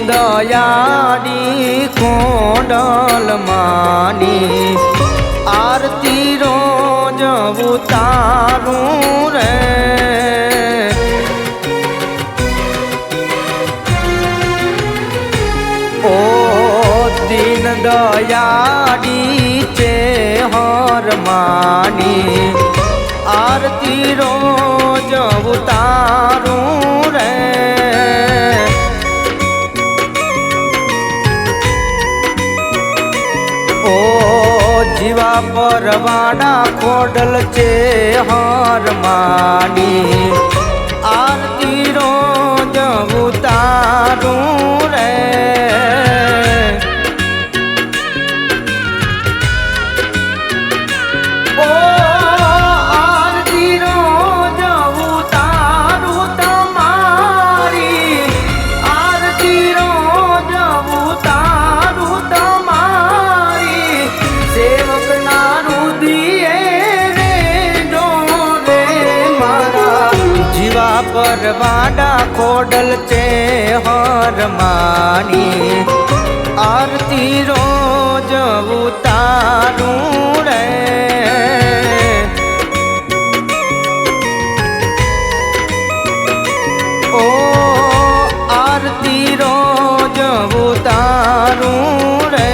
દયાળી codal માની આરતી રોજ ઉતારું રે ઓ દીન દયાળી છે હર માની આરતી રોજ ઉતારું રે ઓ જીવા પરવાડા ખોડલ છે હર માની આરતી રોજ ઉતારું રે પરવાડા ખોડલ છે હર માની આરતી રોજ ઉતારું રે ઓ આરતી રોજ ઉતારું રે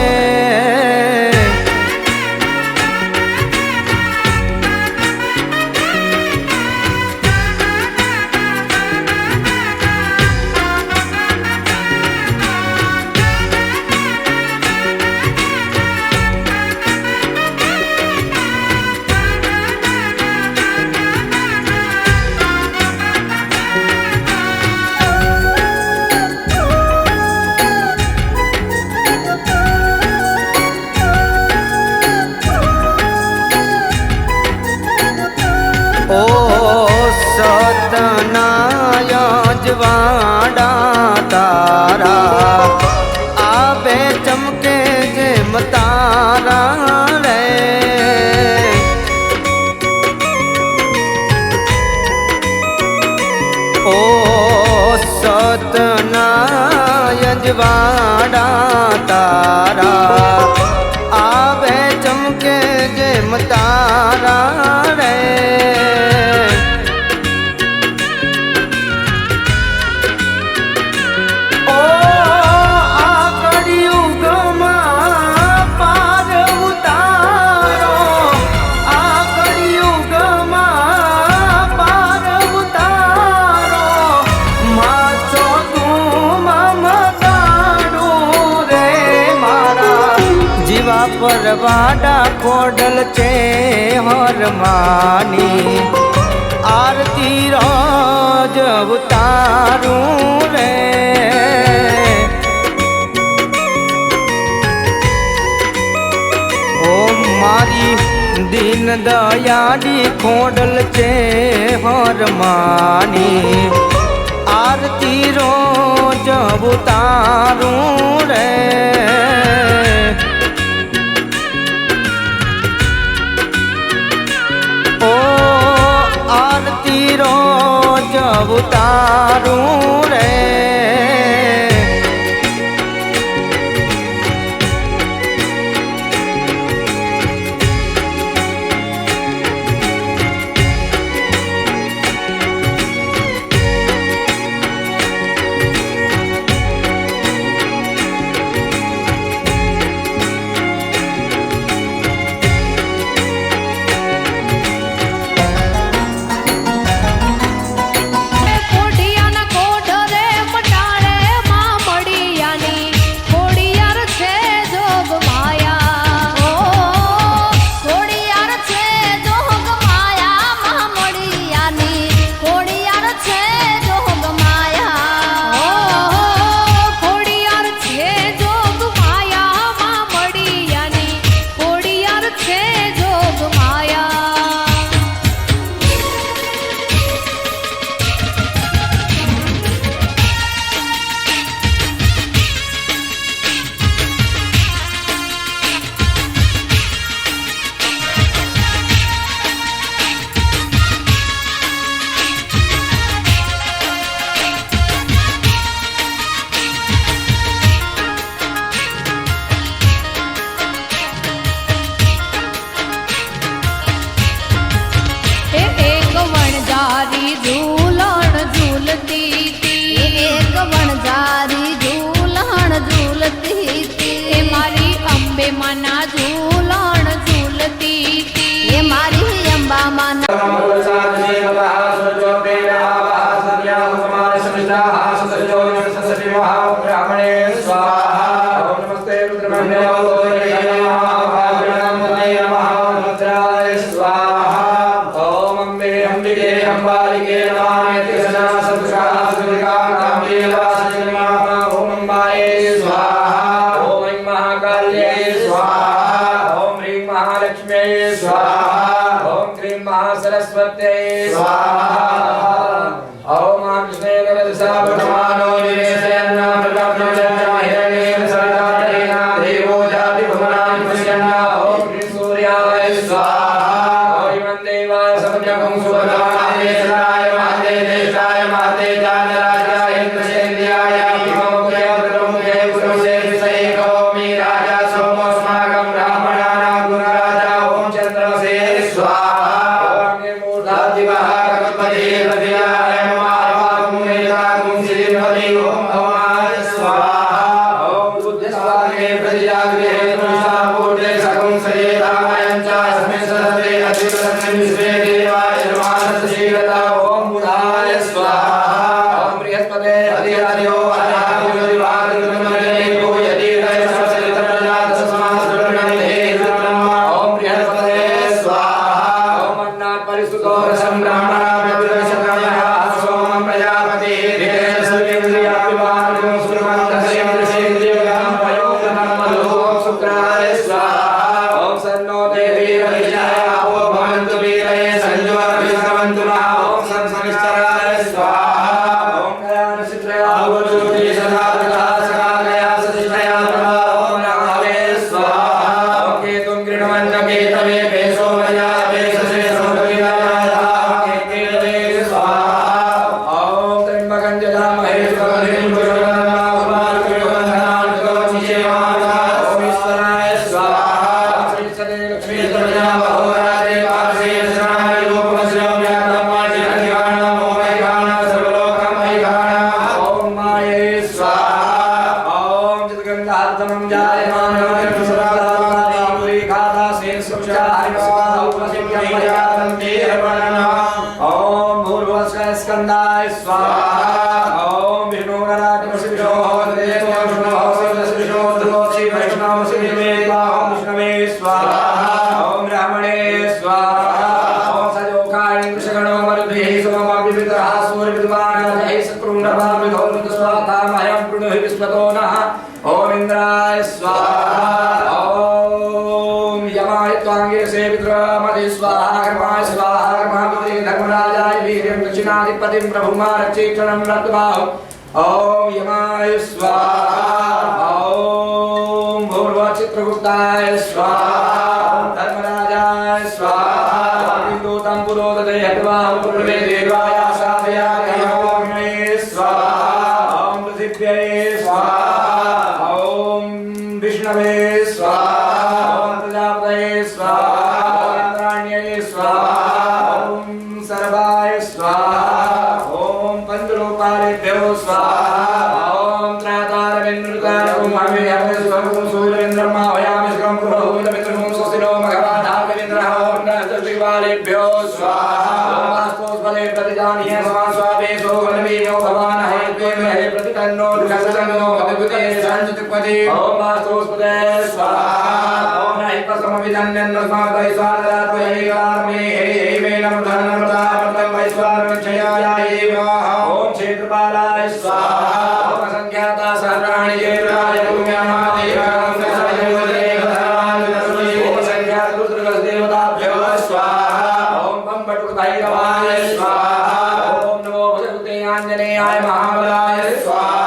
ઓ સતના અજવાડા તારા આબે ચમકે જેમ તારા રે ઓ સતના અજવાડા તારા આબે ચમકે જેમ તારા રે પરવાડા ખોડલ છે હર માની આરતી રોજ ઉતારું રે ઓ મારી દીન દયાળી ખોડલ છે હર માની આરતી રોજ ઉતારું રે આરતી રોજ ઉતારું રે चंडिके अंबालिके नमामि कृष्णा सदुषा सुरिका कामेवासनिमा ओम अंबाये स्वाहा ओम ऐं महाकाल्ये स्वाहा ओम ह्रीं महालक्ष्म्यै स्वाहा ओम क्रीं महासरस्वत्यै स्वाहा ओम कृष्णेन वदसा वर्तमानो निवेशयन्ना प्रकम्पयन्ना हिरण्येन सरितातरेण देवो जाति भुवनानि पश्यन्ना ओम ह्रीं सूर्याय स्वाहा ओम इमं देवाय सम्यकं सुभगाय देशाय महते देशाय महते जानराजाय इन्द्रसेन्द्रियाय इममुखे वक्रमुखे पुरुषे विषये करोमि राजा सोमोऽस्माकं ब्राह्मणानां गुणराजा ओम चन्द्रमसे स्वाहा ओम निर्मूढादिवः कल्पते प्रतियाय ओम भवाय स्वाहा ओम बुद्धिस्वागे प्रतिजाग्रे पुरुषा पूर्णे सकं सयेतामयं च अस्मिन् सदते अधिपतनं विश्वे देवाय निर्माणस्य शीलता ओम बुधाय स्वाहा ओम बृहस्पते अधिराजो अनादियो दिवाकरमणेको यदि तैः प्रजा तस्मात् सुवर्णमते ब्रह्मा ओम बृहस्पते स्वाहा ओम अन्नात् परिसुतो रसं ब्राह्मणा प्रविशतमयः सोमं प्रजापति शुक्राय स्वाहा ओम सन्नो देवी रविजाय आपो भवन्तु वीरये संजोरभिस्रवन्तु नः ओम संसनिश्चराय स्वाहा ओम कयान सित्रया भवतुति सदा तथा सकालया सतिष्ठया प्रभा ओम नमः स्वाहा ओम केतुं गृह्णवन्न केतवे पेशो मया पेशसे समभिनाया केतवे स्वाहा ओम त्र्यम्बकं जलामहे सुगन्धिं पुष्पवन्ना उपार्क्यवन्धनान् कवचिये माता ओम ईश्वराय स्वाहा श्रीसदे लक्ष्मी प्रजा बहुराजे पार्श्वे शरणाय रूपमस्यं व्याप्तमार्जे अधिगाणं ओमैकाणं सर्वलोकमैकाणं ओम माये स्वाहा ओम चित्तगन्धार्थमं जायमानं सर्वदातानि पुरीखाता सेन सुक्षाय स्वाहा उपसिद्ध्यं मयान्ते अर्पणः ओम भूर्भुवस्वः स्कन्दाय स्वाहा ओम विष्णुगणाधिपतिभ्यो देवो विष्णुः ध्रुवोऽसि वैष्णवोऽसि देवां विष्णवे स्वाहा ओम ब्राह्मणे स्वाहा ओम सजोकाय कृष्णगणो मरुद्भिः सोममभिपितरः सूर्यविद्वान् शक्रुण्डभाविधोर्मित स्वाहामयं प्रणुहि विश्वतो नः ओम इंद्राय स्वाहा ओम यमाय त्वांगिरसे विद्रामदे स्वाहा कर्माय स्वाहा कर्माभिधे धर्मराजाय वीर्यं दक्षिणाधिपतिं प्रभुमारक्षेक्षणं रत्वाहु ओम यमाय स्वाहा ओम भूर्भुवश्चित्रगुप्ताय स्वाहा धर्मराजाय स्वाहा विन्दूतं पुरोदते हत्वाहु पूर्वे देवाय साधयामि ओम मे स्वाहा ओम पृथिव्यै स्वाहा ओम विष्णवे स्वाहा ओम प्रजापतये स्वाहा ओम इंद्राण्ये स्वाहा ओम सर्वाय स्वाहा ओम पंचरूपालेभ्यो स्वाहा ओम त्रातारविन्द्रतारकुं हमे हमे स्वरूपं सूर्येन्द्रं आह्वयामि सुखं पुरोहितमित्रं स्वस्तिनो मघवाधाकविन्द्रः ओम नरदृष्टिवालेभ्यो स्वाहा ओम वास्तोस्पदे प्रतिजानीय स्वास्वावेशो वनवीयो भवान् हे प्रतितन्नो दुःखसन्नो भगवते संचितपदे ओम वास्तोस्पदे स्वाहा ओम नहिपसमविदन्यन्नस्मात् वैश्वानरात्वैवार्मे हे मे नमो धनमृतामृतं वैश्वानरक्षयाय देवाः ओम क्षेत्रपालाय स्वाहा ओम असंख्याता सहस्राणि क्षेत्राय भूम्यामादेवां सहस्रयोजनेकधानानि ओम संख्यात रुद्रगस्देवताभ्यो स्वाहा ओम बम्बटुभैरवाय स्वाहा ओम नमो भगवते आञ्जनेयाय महाबलाय स्वाहा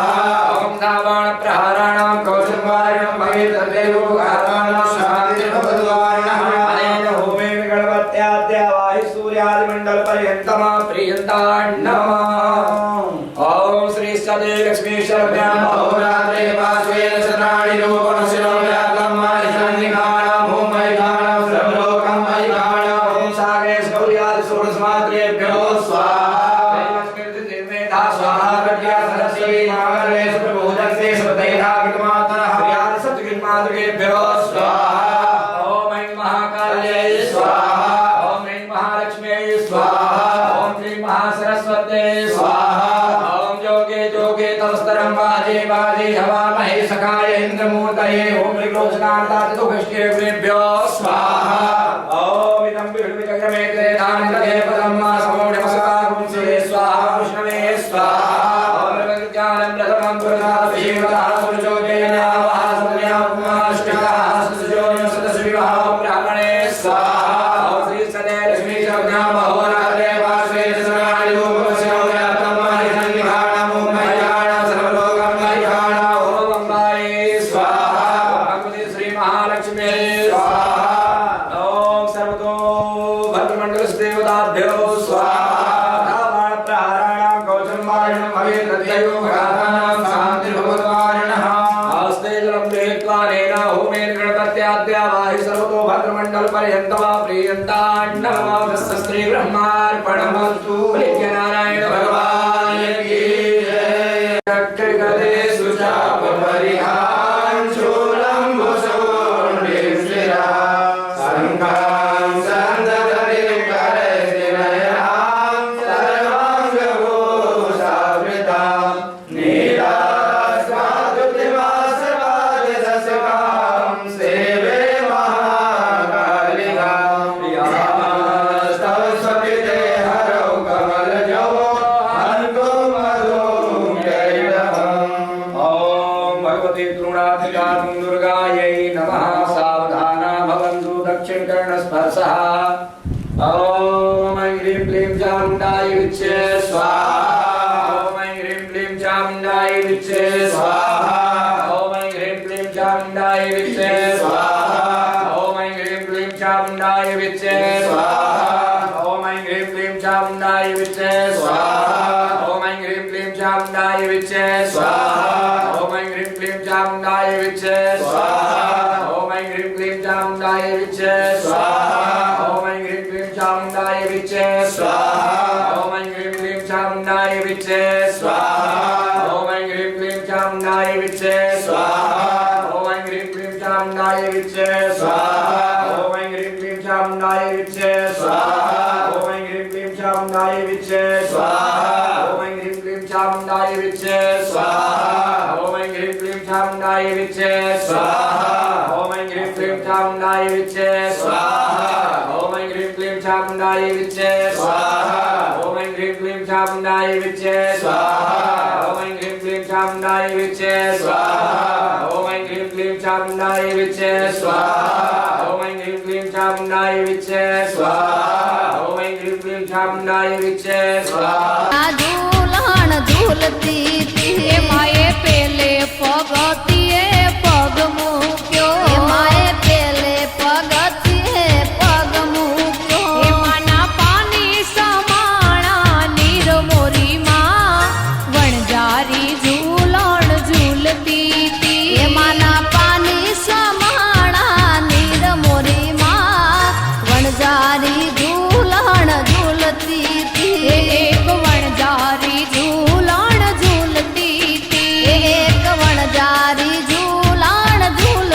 ओम दावाण प्रहाराणां कौशलवारिणं भवेत् देवोपकाराणां शान्तिर्भवद्वारिणः अनेन होमेन गणपत्याद्यावाहि सूर्यादिमण्डल पर्यन्तमा प्रियन्तान्नमः ओम श्री सदे लक्ष्मीश्वरभ्यां अहोरात्रे पार्श्वेन शरणाणि रूपमस्यं व्याप्तं मानिषण्णिकाणां भूमैकाणां सर्वलोकमैकाणां ओम सागरे शौर्यादि षोडशमात्रेभ्यो स्वाहा निर्मेधा स्वाहा गड्या सरस्वती नागरे सुप्रबोधन्ते सुतैधा विद्मातरः व्याध सप्तगिरिमातृकेभ्यो स्वाहा ओम ऐं महाकाल्यै स्वाहा ओम ह्रीं महालक्ष्म्यै स्वाहा ओम क्लीं महासरस्वत्यै स्वाहा ओम जोगे जोगे तवस्तरं वाजे वाजे हवामहे सखाय इन्द्रमूर्तये ओम ऋग्रोचनार्ताचतुष्टेभ्यो स्वाहा ओम इदं विष्णुचक्रमे त्रेधानि तथे पदं समूढ देवताभ्यो स्वाहा रावण प्रहाराणां कौचम्बारिणं भवेद्दध्ययो भगातानां शान्तिर्भवद्वारिणः आस्ते जलं गृहीत्वा नेन होमेन गणपत्याद्यावाहि सर्वतो भद्रमण्डल पर्यन्तवा प्रियन्ताण्डवमावस्य श्री ब्रह्मार्पणमस्तु नारायण भगवान की जय गदेषु चापरिहां शूलम्बुशूर्णिं शिरा संघां सन्दधरिं करैर्निलयां सर्वाङ्गभूषावृतां नीलास्वादुतिवासवादिदशकां सेवे महाकालिकां यास्तव स्वपिते हरौ कमलजो हन्तो मधुं कैलहम् ॐ भगवती तृणाधिकां दुर्गायै नमः सावधाना भवन्तु दक्षिणकर्णस्पर्शः ॐ ऐं ह्रीं क्लीं चामुण्डायै विच्चे स्वाहा ॐ ऐं ह्रीं क्लीं चामुण्डायै विच्चे स्वाहा ॐ ऐं ह्रीं क्लीं चामुण्डायै विच्चे स्वाहा ॐ ऐं ह्रीं क्लीं चामुण्डायै विच्चे स्वाहा ॐ ऐं ह्रीं क्लीं चामुण्डायै विच्चे स्वाहा ॐ ऐं ह्रीं क्लीं चामुण्डायै विच्चे स्वाहा ॐ ऐं ह्रीं क्लीं चामुण्डायै विच्चे स्वाहा ॐ ऐं ह्रीं क्लीं चामुण्डायै विच्चे स्वाहा ॐ ऐं ह्रीं क्लीं चामुण्डायै विच्चे स्वाहा ॐ ऐं ह्रीं क्लीं चामुण्डायै विच्चे स्वाहा ॐ ऐं ह्रीं क्लीं चामुण्डायै विच्चे स्वाहा ॐ ऐं ह्रीं क्लीं चामुण्डायै विच्चे स्वाहा ॐ ऐं ह्रीं क्लीं चामुण्डायै विच्चे स्वाहा ॐ ऐं ह्रीं क्लीं चामुण्डायै विच्चे स्वाहा ॐ ऐं ह्रीं क्लीं चामुण्डायै विच्चे स्वाहा ॐ ऐं ह्रीं क्लीं चामुण्डायै विच्चे स्वाहा ॐ ऐं ह्रीं क्लीं चामुण्डायै विच्चे स्वाहा ॐ ऐं ह्रीं क्लीं चामुण्डायै विच्चे स्वाहा ॐ ऐं ह्रीं क्लीं चामुण्डायै विच्चे स्वाहा ॐ ऐं ह्रीं क्लीं चामुण्डायै विच्चे स्वाहा ॐ ऐं ह्रीं क्लीं चामुण्डायै विच्चे स्वाहा ॐ ऐं ह्रीं क्लीं चामुण्डायै विच्चे स्वाहा ॐ ऐं ह्रीं क्लीं चामुण्डायै विच्चे स्वाहा झूलण झूलती थी माए पेले पगतिए पग मुक्यो माए पेले पगतिए पग मुक्यो माना पानी समाणा नीर मोरी मां वणजारी झूलण झूलती थी माना पानी समाणा नीर मोरी मां वणजारी झूलण झूलती थी एक वणजारी झूलण झूलती थी एक वणजारी झूलण झूल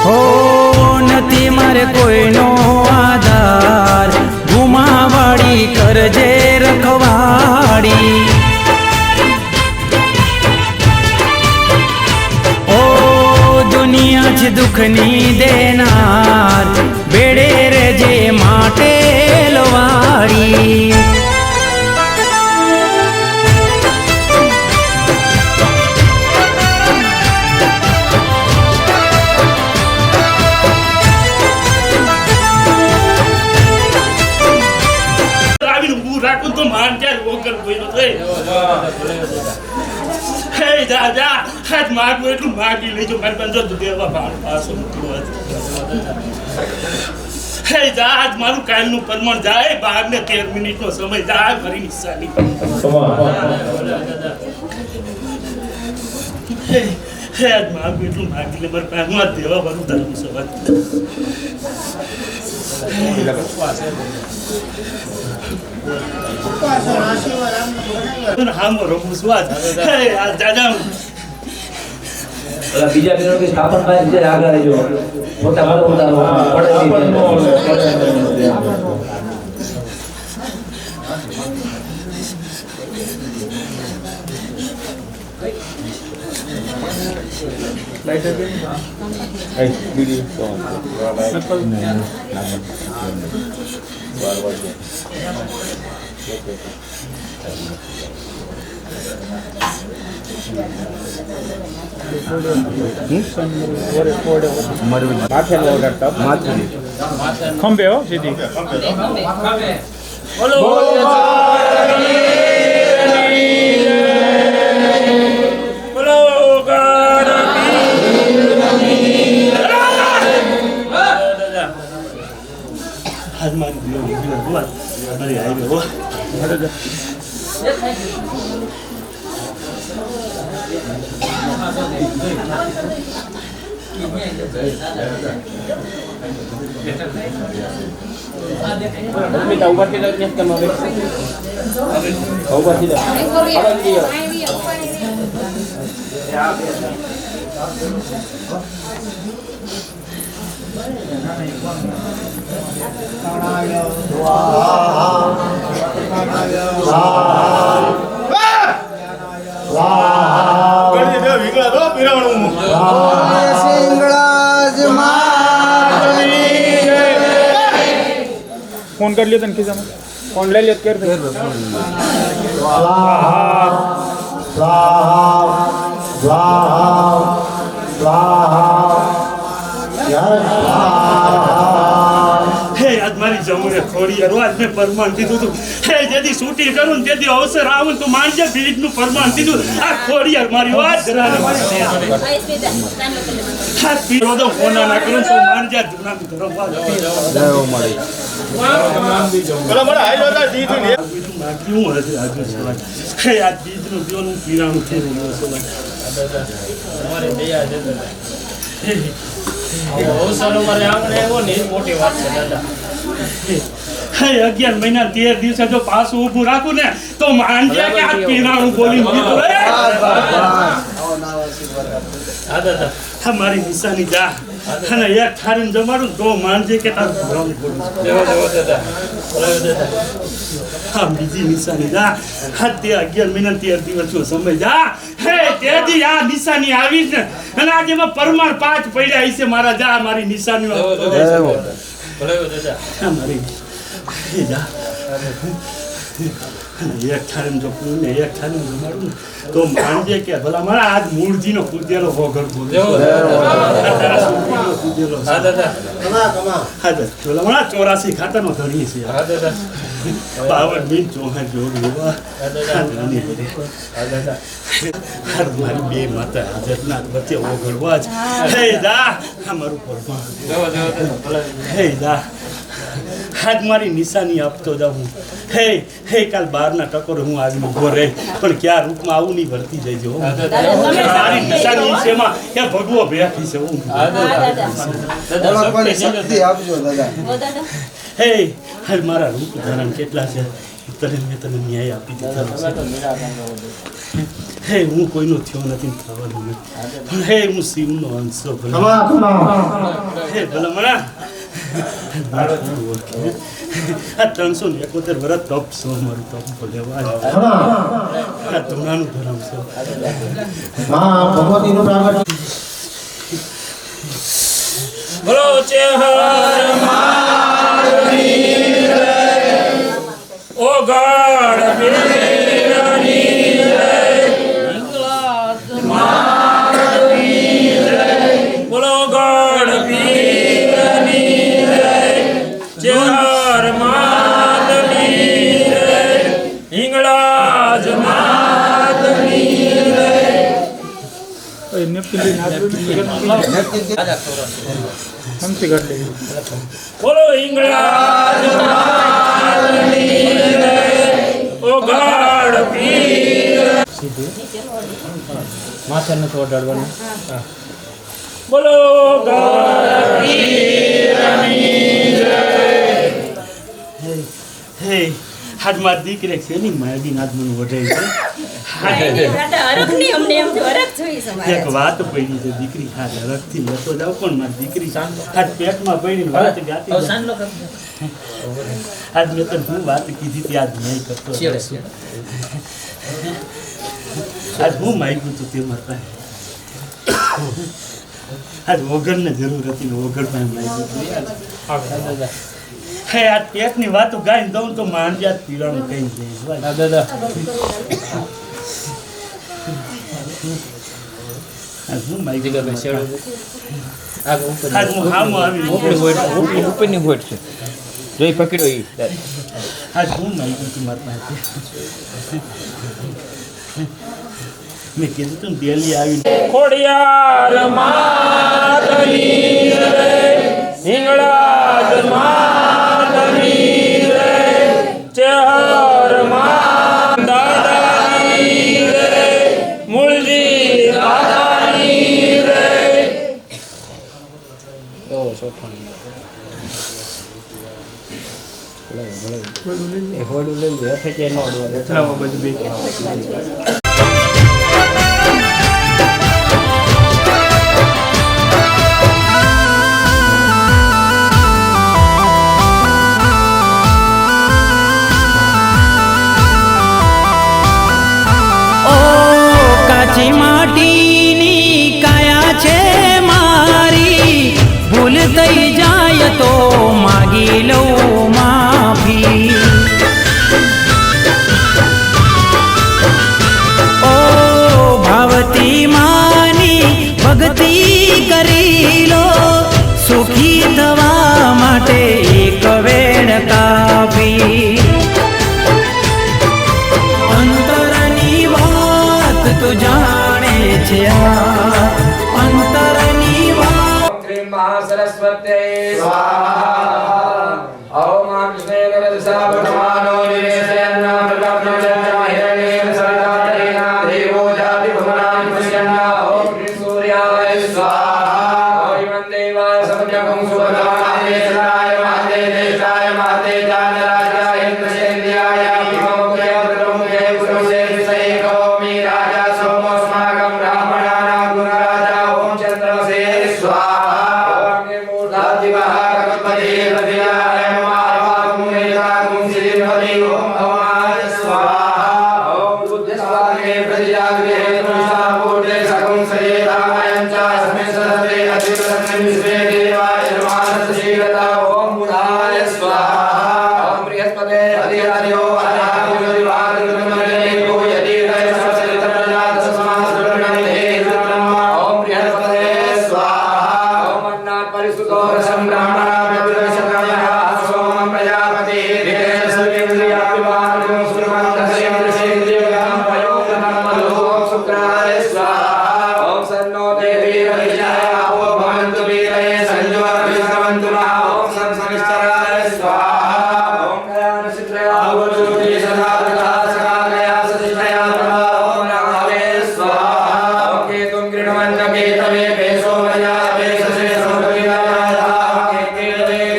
હો નથી મારે કોઈનો આધાર ગુમાવાડી કરજે રખવાડી ઓ દુનિયા છે દુઃખની દેનાર બેડે રેજે માટે લવાડી રાખું તો માન ક્યારે વગર કોઈનો થઈ હે દાદા આજ માગું એટલું માગી લેજો મારી પાસે જો દેવા પાસો મૂક્યો હે જા આજ મારું કાલનું પરમાણ જાય 12 ને 13 મિનિટનો સમય જાય ફરી નિશાની હે આજ માગું એટલું માગી લે મારા પાસે હું આ દેવા વાળું ધર્મ સવાલ બીજા બહેનો કે સ્થાપન પાસે જે આગળ રહેજો મોટા ખંભે હો સીધી બોલો ફોન કરી લ્યો તને ખિસ્સામાં ફોન લઈ લ્યો કેર હે આજ મારી જમુને ખોડી આજ મેં પરમાન દીધું તું હે જેથી શૂટિંગ કરું ને તેથી અવસર આવું તું માનજે બીજનું પરમાન દીધું આ ખોડી મારી વાત જરા હા પીરો તો ફોન ના કરું તો માનજે જુના ધરમ વાત હે આજ બીજનું જીવન પીરાણું થઈ રહ્યું છે 11 મહિના 13 દિવસે જો પાછું ઊભું રાખું ને તો માનજે કે આ પીરાણું બોલી હા મારી નિશાની જા અને એક થારીને જમાડું તો માનજે કે તારું પીરાણું બોલું હા બીજી નિશાની જા હા તે 11 મહિના 13 દિવસનો સમય જા હે તેથી આ નિશાની આવી ને અને આજે એમાં પરમાર 5 પડ્યા હશે મારા જા મારી નિશાનીઓ મારી જા એક થાળીમાં જો પૂરું ને એક થાળીમાં જમાડું ને તો માનજે કે ભલા મારા આજ મૂળજીનો પૂજેલો વગર પૂજેલો હા ભલા મારા 84 ખાતાનો ધણી છે પાવન બિન ચોહા જોગ મારી બે માતા હાજરના વચ્ચે ઓગળવા જ હે દા અમારું પરમા હે દા આજ મારી નિશાની આપતો જાઉં હે હે કાલ 12 ટકોર હું આવીને ઉભો રહે પણ ક્યાં રૂપમાં આવું નહીં ભરતી જઈજો મારી નિશાની છે માં કે ભગવો બેઠી છે હું હે હે મારા રૂપ ધારણ કેટલા છે તને મેં તને ન્યાય આપી દીધો હે હું કોઈનો થયો નથી ને થવાનો નથી પણ હે હું શિવનો અંશ છું ભલા હે ભલા મણા આ 371 વર્ષ તપ છો મારું તપ ભલે આ ધૂણાનું ધર્મ છે બોલો ચેહર મારની ઓ ગઢ વીરની બોલો ગઢ વીરની ચેહર માતની હિંગળાજ માતની બોલો હિંગળાજ માતની ઓ ગઢ વીર માથે નથી ઓડાડવાનું બોલો ગઢ વીરની જય હે હાથ માર દીકરે છે ની મારી નાથ મને વઢાઈ છે એક વાત પડી છે દીકરી હાથ હરખથી લેતો જાવ પણ મારી દીકરી હાથ પેટમાં પડીને વાત ગાતી આજ મેં તને હું વાત કીધી હતી આજ નહીં કરતો આજ હું માગ્યું હતું તે માતા આજ વગરને જરૂર હતી ને વગર પાસે માગ્યું હતું હે આ પેટની વાતો ગાઈને દઉં તો માંડ્યા પીવાનું કઈ જાય દાદા હું માગ્યું આગળ આજ હું હામો આવી ઉપરની ગોઠ છે જોઈ પકડ્યો એ આજ હું માગ્યું હતું મારા પાસે મેં કીધું તું દિલ્હી આવીને ખોડિયાર માતની હિંગળાજ માતની ચેહર માત દાદાની મૂળજી દાદાની કાચી માટીની કાયા છે મારી ભૂલ થઈ જાય તો માગી લઉં માફી ઓ ભાવતી માની ભક્તિ કરી લો સુખી થવા માટે એક વેણ કાપી અંતરની વાત તું જાણે છે અંતરની વાત श्री महासरस्वत्यै स्वाहा ओम कृष्णेन रजसा वर्तमानो निवेशयन्ना प्रकाशनं हिरण्येन सरितातरेण देवो जाति भुवनानि पश्यन्ना ओम सूर्याय स्वाहा ओम देवाय समजगं सुभगाय सदाय महते देशाय महते जानराजाय इन्द्रसेन्द्रियाय भीममुखे प्रमुखे पुरुषे विषयकोमि राजा सोमोऽस्माकं ब्राह्मणानां गुरुराजा ओम चन्द्रसे स्वाहा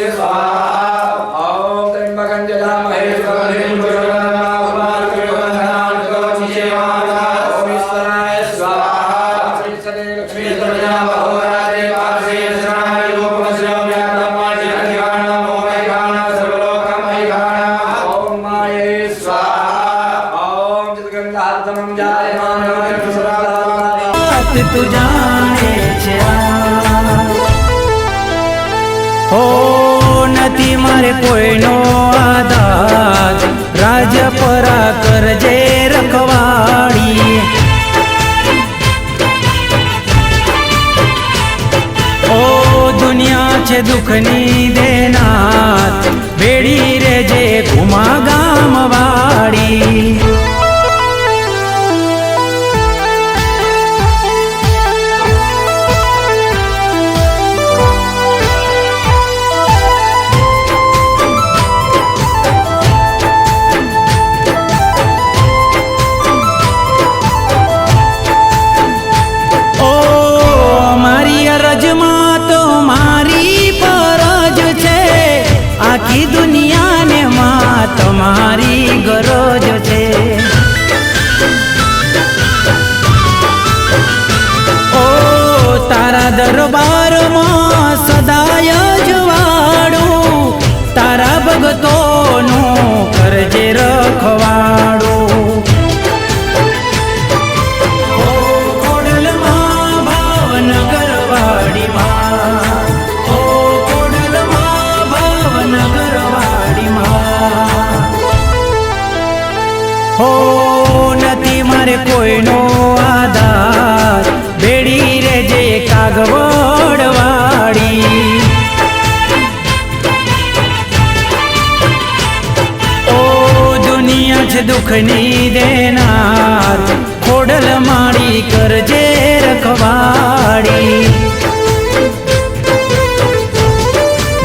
स्वाहा તું જાણે છે હો નથી મારે કોઈનો આધાર રાજ્ય પરા કરજે રખવાડી ઓ દુનિયા છે દુઃખની દેનાર બેડી રેજે ઘુમા ગામ વાડી આખી દુનિયાને માં તમારી ગરજ છે ઓ તારા દરબારમાં સદાય જવાડું તારા ભગતોનું કરજે રખવાડું ઓ ખોડલમાં ભાવનગર વાડીમાં હો નથી મારે કોઈનો આધાર બેડી રેજે કાગવડ વાળી ઓ દુનિયા છે દુઃખની દેનાર ખોડલ માડી કરજે રખવાડી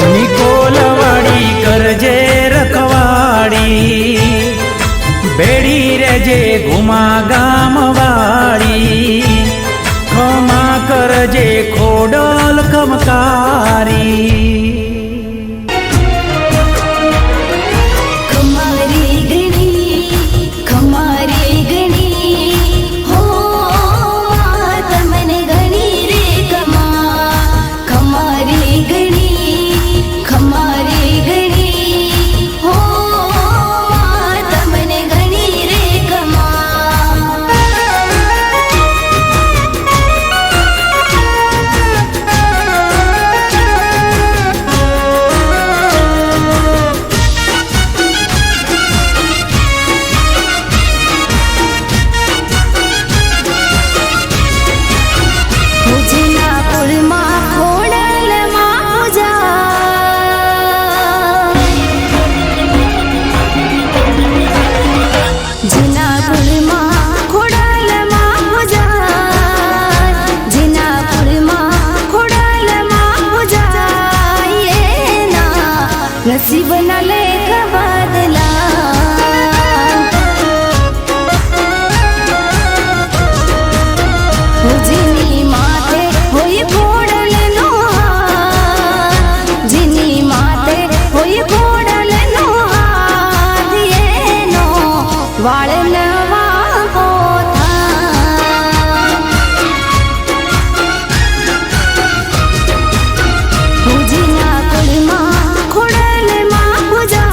નિકોલવાડી કરજે રખવાડી બેડી રેજે ઘુમા ગામ વાળી ખમા કરજે ખોડલ ખમકારી नसीब न लेख बदला जिनी माथे होई घोड़ल नो जिनी माथे होई घोड़ल नो दिए नो वाळ नवा होता जिना कुलमा खोड़ल मा पूजा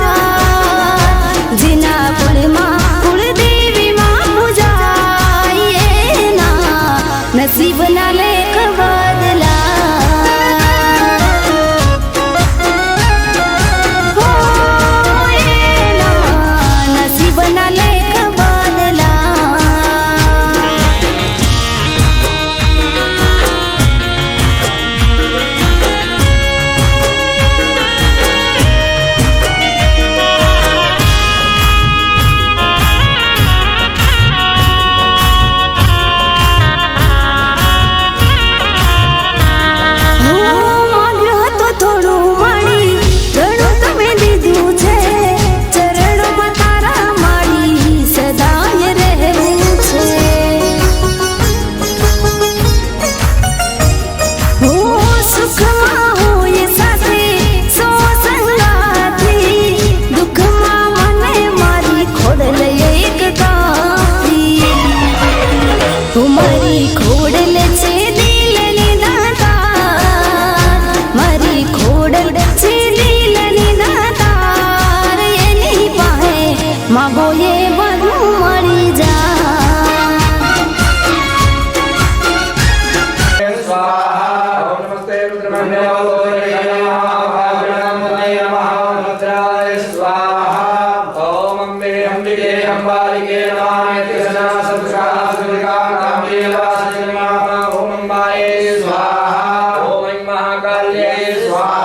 महाकाल्यै स्वाहा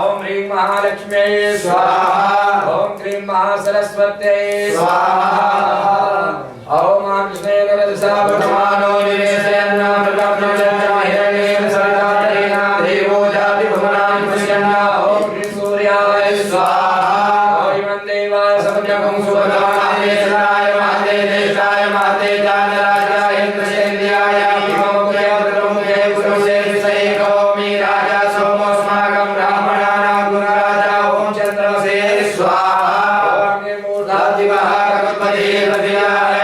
ॐ ह्रीं महालक्ष्म्यै स्वाहा ॐ क्रीं महासरस्वत्यै स्वाहा ॐ मां कृष्णेन रजसा वर्तमानो निवेशयन्ना प्रकम्पजन्ना हिरण्येन सरितातरेण देवो जाति भुवनानि पश्यन्ना ॐ ह्रीं सूर्याय स्वाहा ॐ इमं देवाय सम्यकं सुभगाय देशाय महते देशाय महते जानराजाय इन्द्रसेन्द्रियाय भीममुखे ब्रह्ममुखे पुरुषे विषयेकोमि राजा सोमोऽस्माकं ब्राह्मणानां गुरुराजा ॐ चन्द्रमसे स्वाहा ॐ निर्मूढादिवः कल्पते प्रतियाय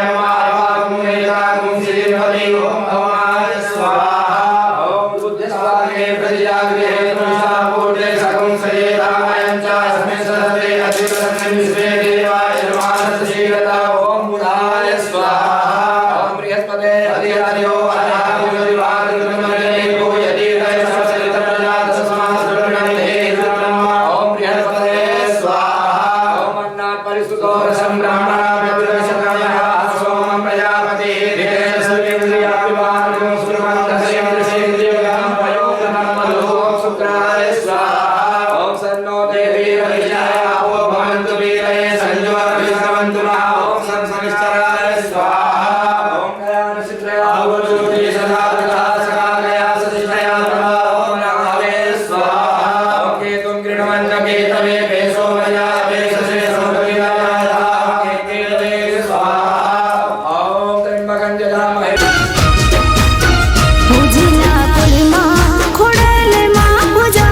ભુજના પુલમાં ખોડલમાં પૂજા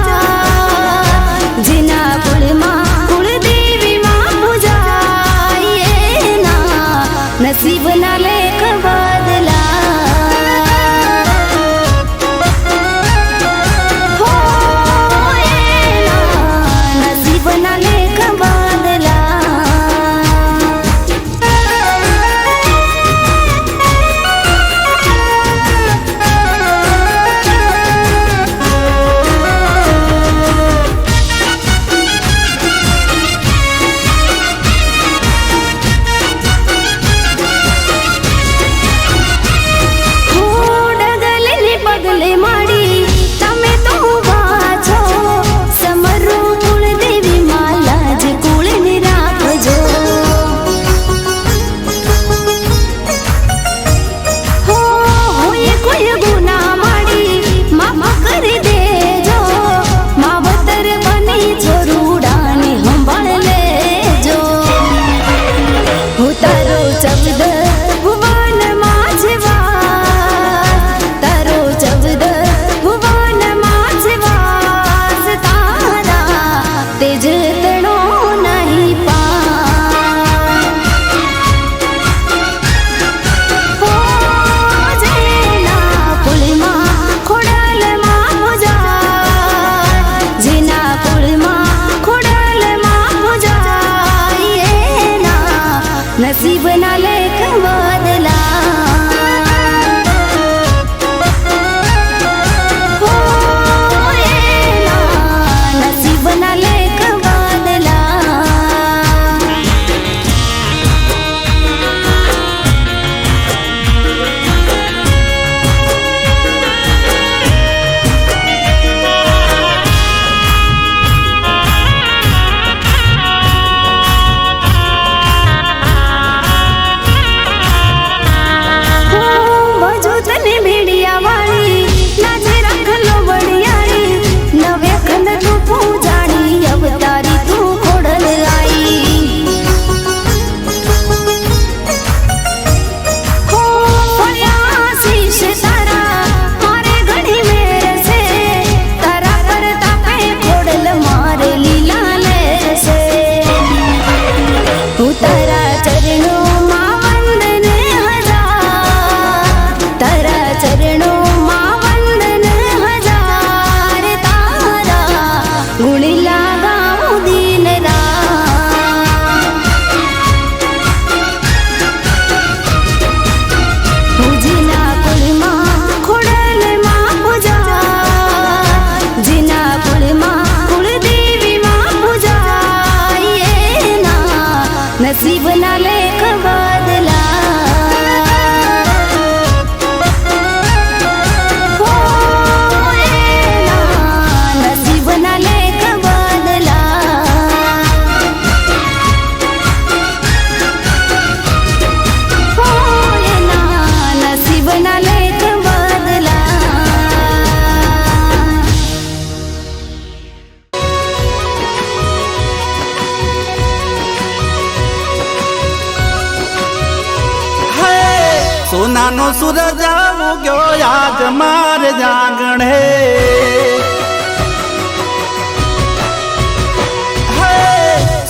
સોનાનો સૂરજ ઉગ્યો આજ માર જાગણે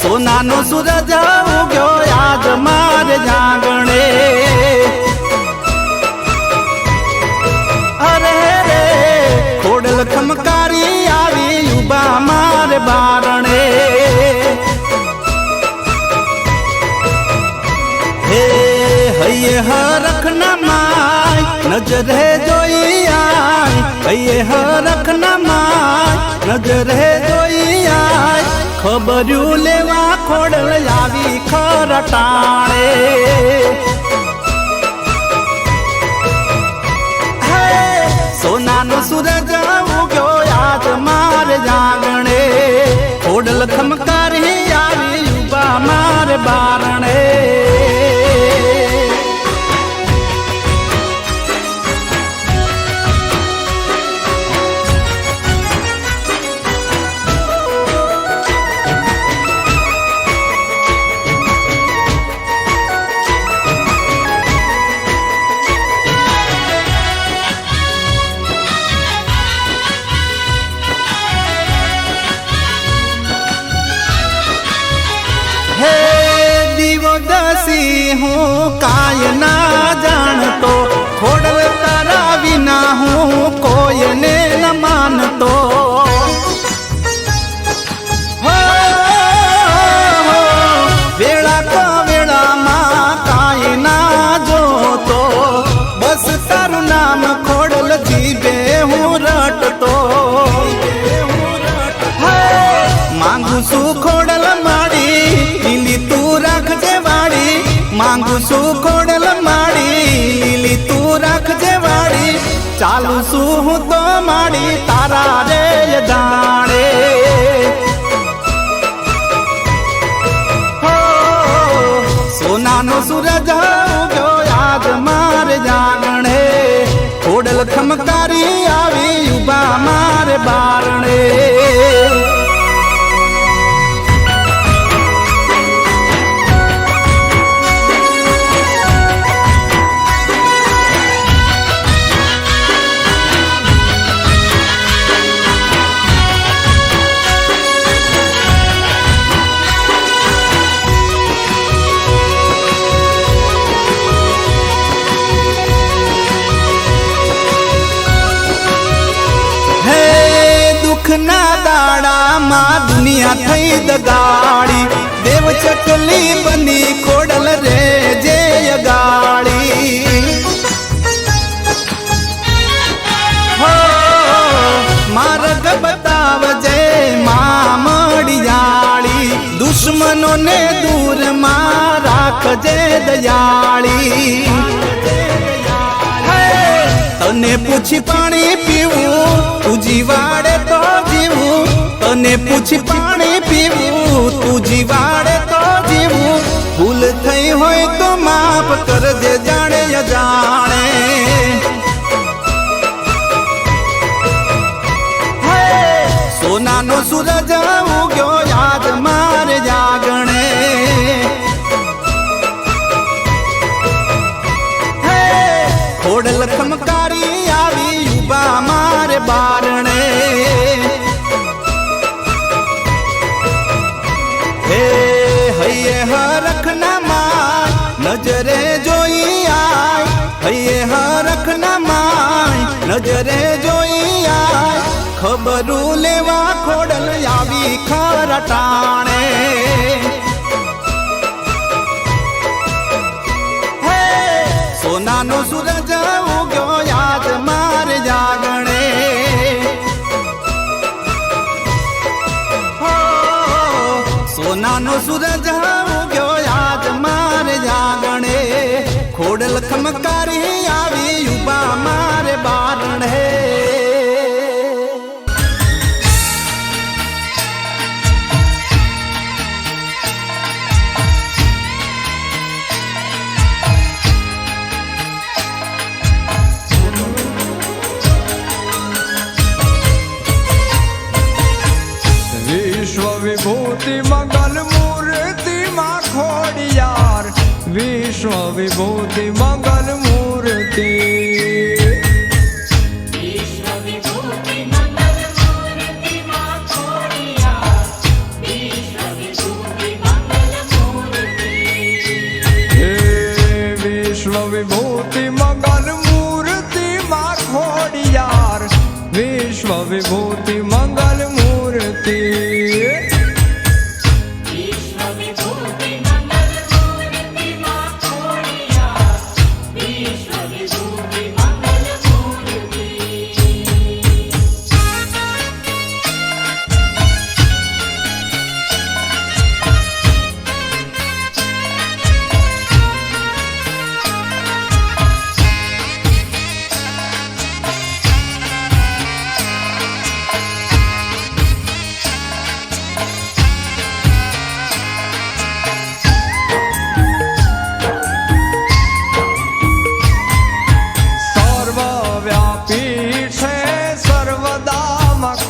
સોનાનો સૂરજ ઉગ્યો આજ માર જાગણે અરે રે ખોડલ ખમકારી આવી ઉભા માર બારણે હે હૈયે હરખ ના માય નજરે જોઈ આય હૈયે હરખ ના માય નજરે જોઈ આય ખબર્યું લેવા ખોડલ આવી ખરટાણે સોનાનો સૂરજ ઉગ્યો આજ માર જાગણે ખોડલ ખમકારી આવી ઉભા માર બારણે હું કાય ના જાણતો ખોડલ તારા વિના હું કોઈને ન માનતો વેળા કવેળામાં કાય ના જોતો બસ તારું નામ ખોડલ જીભે હું રટતો માંગુ છું ખોડલ માડી લીલી તું રાખજે વાડી માંગુ છું ખોડલ માડી લીલી તું રાખજે વાડી ચાલુ છું હું તો માડી તારા રે દાણે સોનાનો સૂરજ ઉગ્યો આજ માર જાગણે ખોડલ ખમકારી આવી ઉભા માર બારણે ના દાડામાં દુનિયા થઈ દગાડી દેવ ચકલી બની ખોડલ રે જે ગાડી માર્ગ બતાવજે માં મડિયાળી દુશ્મનોને દૂર માં રાખજે દયાળી તને પૂછી પાણી પીવું તું જીવાડે તો જીવું તને પૂછી પાણી પીવું તું જીવાડે તો જીવું ભૂલ થઈ હોય તો માફ કરજે જાણે અજાણે સોનાનો સૂરજ ઉગ્યો આજ માર જાગણે ખોડલ ખમકારી આવી ઉભા માર બારણે હે હૈયે હરખ ના માય નજરે જોઈ આય હૈયે હરખ ના માય નજરે જોઈ આય ખબરું લેવા ખોડલ આવી ખરટાણે સોનાનો સૂરજ ઉગ્યો આજ માર જાગણે સોનાનો સૂરજ ઉગ્યો આજ માર જાગણે ખોડલ ખમકારી આવી ઉભા માર બારણે વિભૂતિ મંગલ મૂર્તિ માં ખોડિયાર વિશ્વ વિભૂતિ મંગલ મૂર્તિ વિભૂતિ મંગલ મૂર્તિ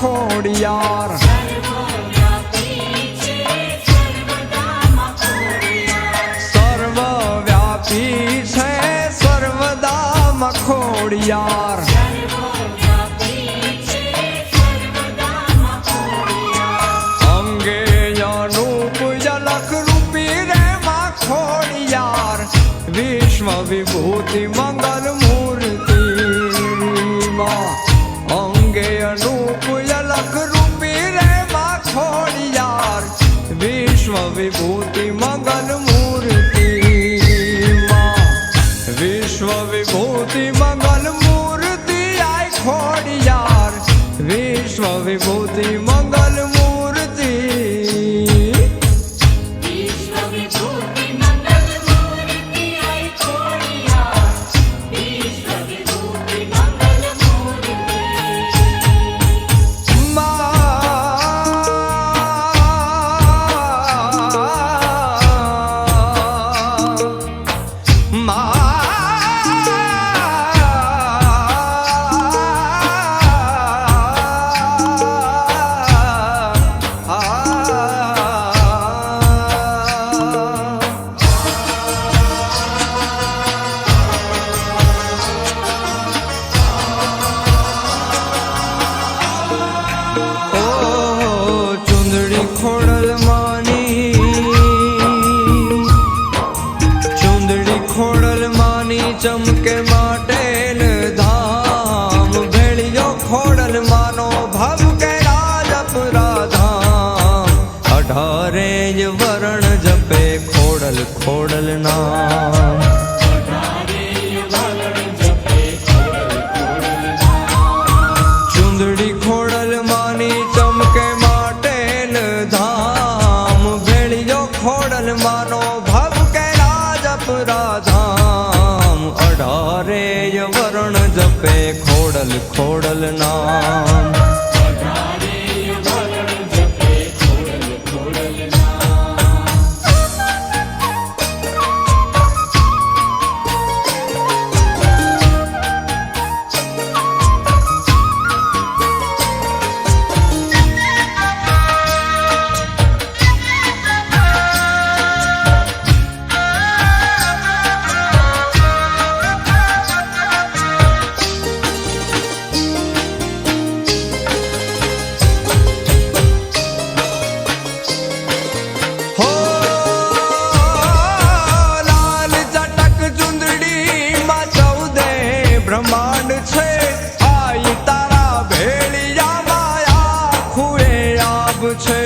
ખોડિયાર સર્વવ્યાપી છે સર્વદા ખોડિયાર અંગે અનુપ જલક રૂપી રે માં ખોડિયાર વિશ્વ વિભૂતિ મંગલ મૂર્તિ માં અંગે અનુપ લખ રૂપી રે માં ખોડિયાર વિશ્વ વિભૂતિ મંગલ મૂર્તિ માં વિશ્વ વિભૂતિ મંગલ મૂર્તિ આય ખોડિયાર વિશ્વ વિભૂતિ મંગલ મૂર્તિ ચમકે માટે ધામ ભેળિયો ખોડલ માનો ભવ કે રાજપરાધામ 18 વરણ જપે ખોડલ ખોડલ નામ ચુંદડી ખોડલ માની ચમકે માટે ધામ ભેળિયો ખોડલ માનો ભવ કે રાજપરાધામ 18 વરણ જપે ખોડલ ખોડલ નામ બ્રહ્માંડ છે આઈ તારા ભેળિયામાં આખું એ આબ છે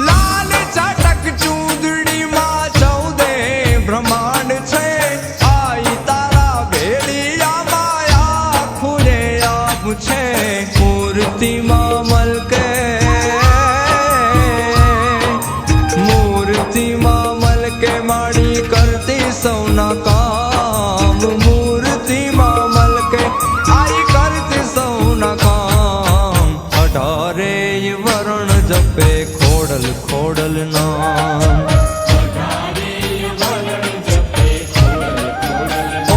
લાલ ચાટક ચૂંદડીમાં 14 બ્રહ્માંડ છે આઈ તારા ભેળિયામાં આખું એ આબ છે મૂર્તિમાં મલકે મૂર્તિમાં કે માડી કરતી સૌના કામ મૂર્તિમાં મલકે આઈ કરતી સૌના કામ 18 વરણ જપે ખોડલ ખોડલ નામ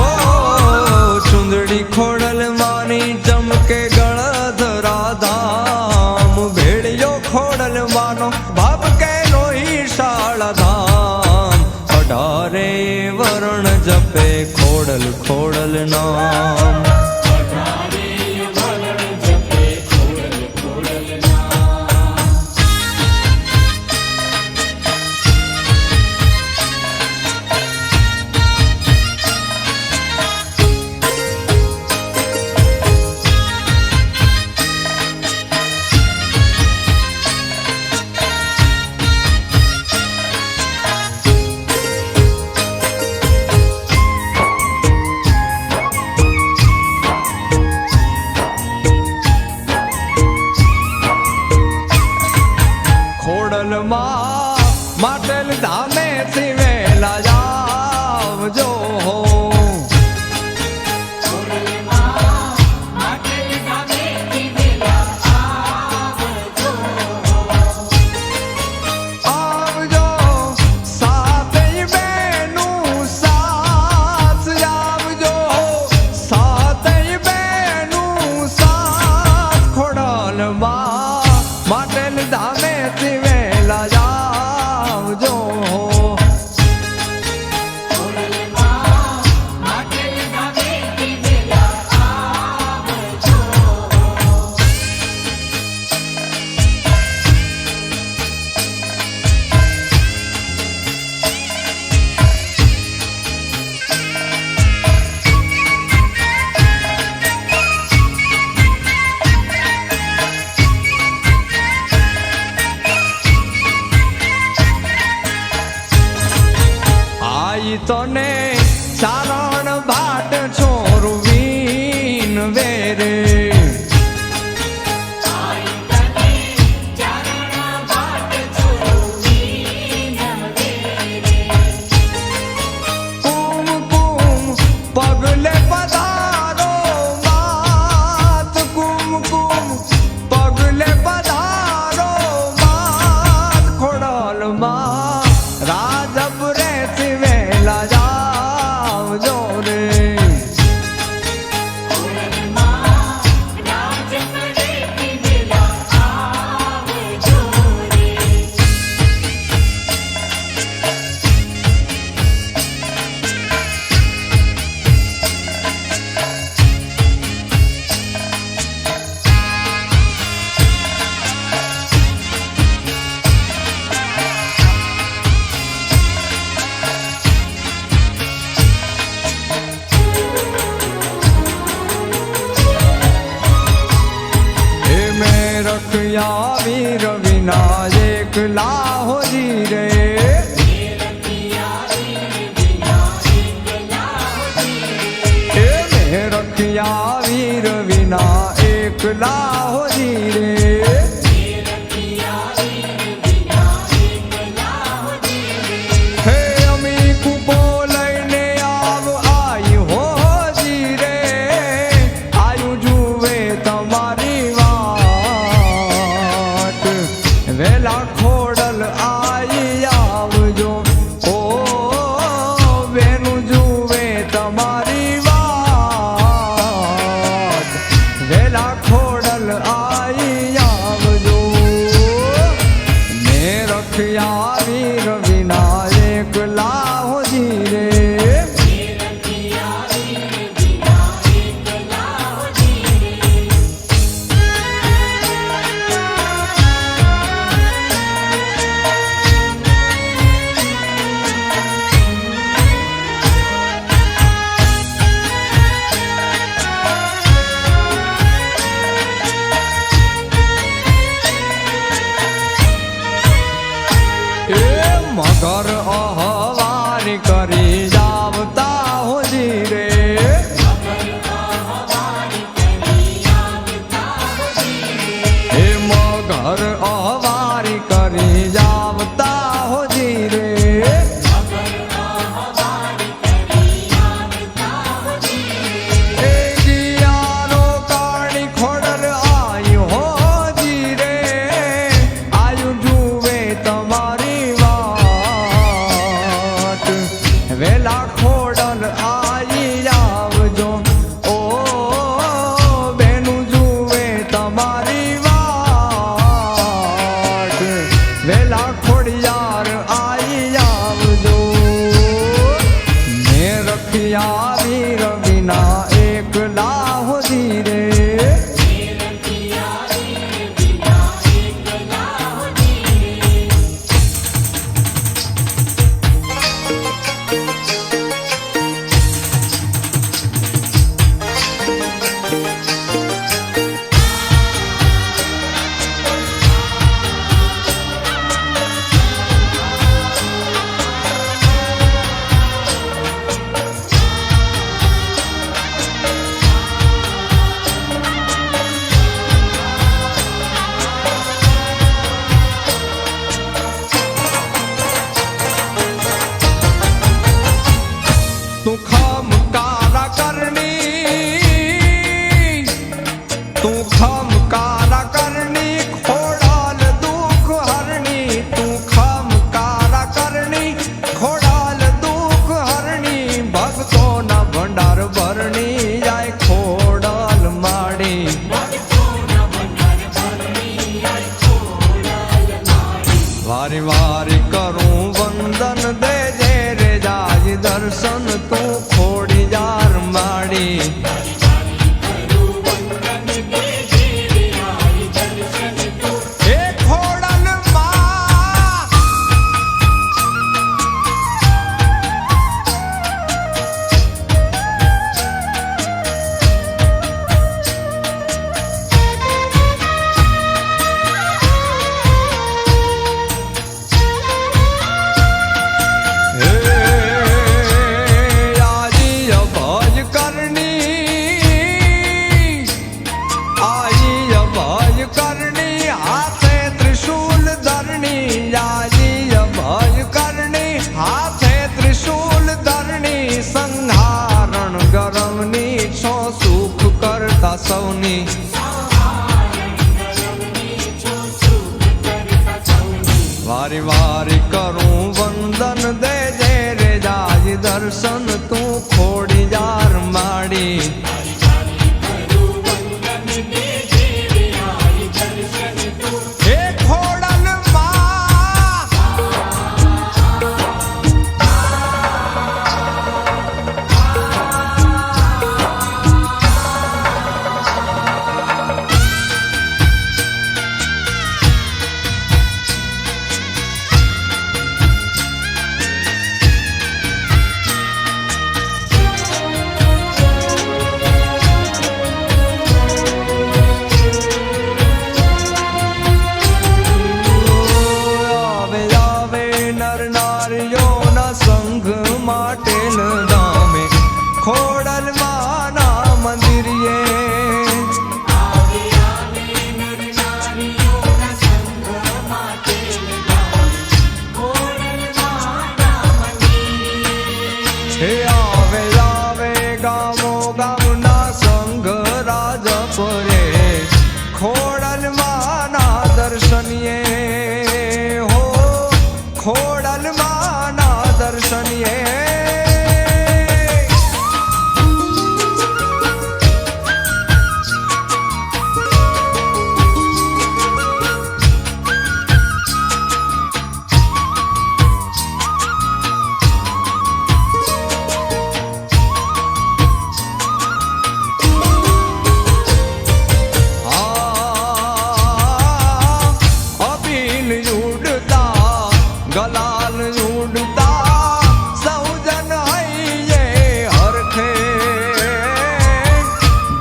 ઓ ચુંદડી ખોડલ માની ચમકે ગળધરા ધામ ભેળિયો ખોડલ માનો બાપ કે લોહી શાળા ધામ 18 વરણ જપે ખોડલ ખોડલ નામ વેરે કુમકુમ પગલે પધારો માત કુમકુમ પગલે પધારો માત ખોડલમાં રાજબ રે વેલા જાવજો રે रखिया वीर विनायक लाहो जी रे रखिया वीर विनायक लाहो जी रे हे अमी को बोलने आव आई हो जी रे आयु जुवे तुम्हारी વેલા ખોડલ આઈ આવજો ઓ બેનું જુએ તમારી વાત વેલા ખોડલ આઈ આવજો મેં રખ્યા વીર વિનાયક લાહોજી રે મગર અહવારી કરી જાવતા હોજી રે હે મગર અહવારી કરી જાવતા હોજી રે એ ગિયાનો કાળી ખોડલ આયુ હોજી રે આયુ જુવે તમારી વેલા ખોડલ આઈ આવજો ઓ બેનું જુએ તમારી વાટ વેલા ખોડિયાર આઈ આવજો મેં રખ્યા વીર વિના એક લાહોજી રે તું ખમ કારા કરણી ખોડાલ દુઃખ હરણી તું ખમ કારા કરણી ખોડાલ દુઃખ હરણી ભક્તોના ભંડાર ભરણી જાય ખોડાલ માડી વારી વારી કરું વંદન દેજે રે જાજ દર્શન તું ખોડી જાર માડી સૌની વારી વારી કરું વંદન દે જે રે જાજ દર્શન તું ખોડી જાર માડી હે ખોડલ માં ખોડલ માના મંદિરે હે આવે આવે ગામો ગામના સંઘ રાજપુરે ખોડલ માના દર્શનીએ હો ખોડલ માના દર્શનીએ ગલાલ ઉડતા સૌજન હૈયે હરખે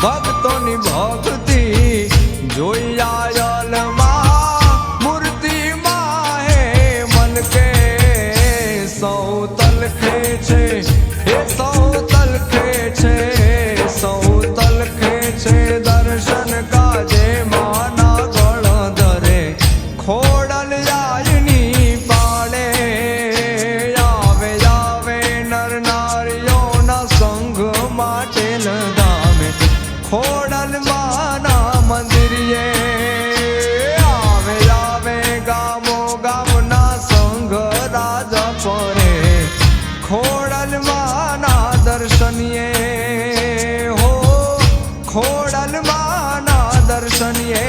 ભક્તોની ભક્તિ જોઈ આયલમાં મૂર્તિમાં હે મન કે સૌ તલખે છે હે સૌ તલખે છે સૌ તલખે છે દર્શન કાજે માના ગળ ધરે ખોડલ આયની ખોડલ માના મંદિરે આવે આવે ગામો ગામના સંઘ રાજપુરે ખોડલ માના દર્શનીએ હો ખોડલ માના દર્શનીએ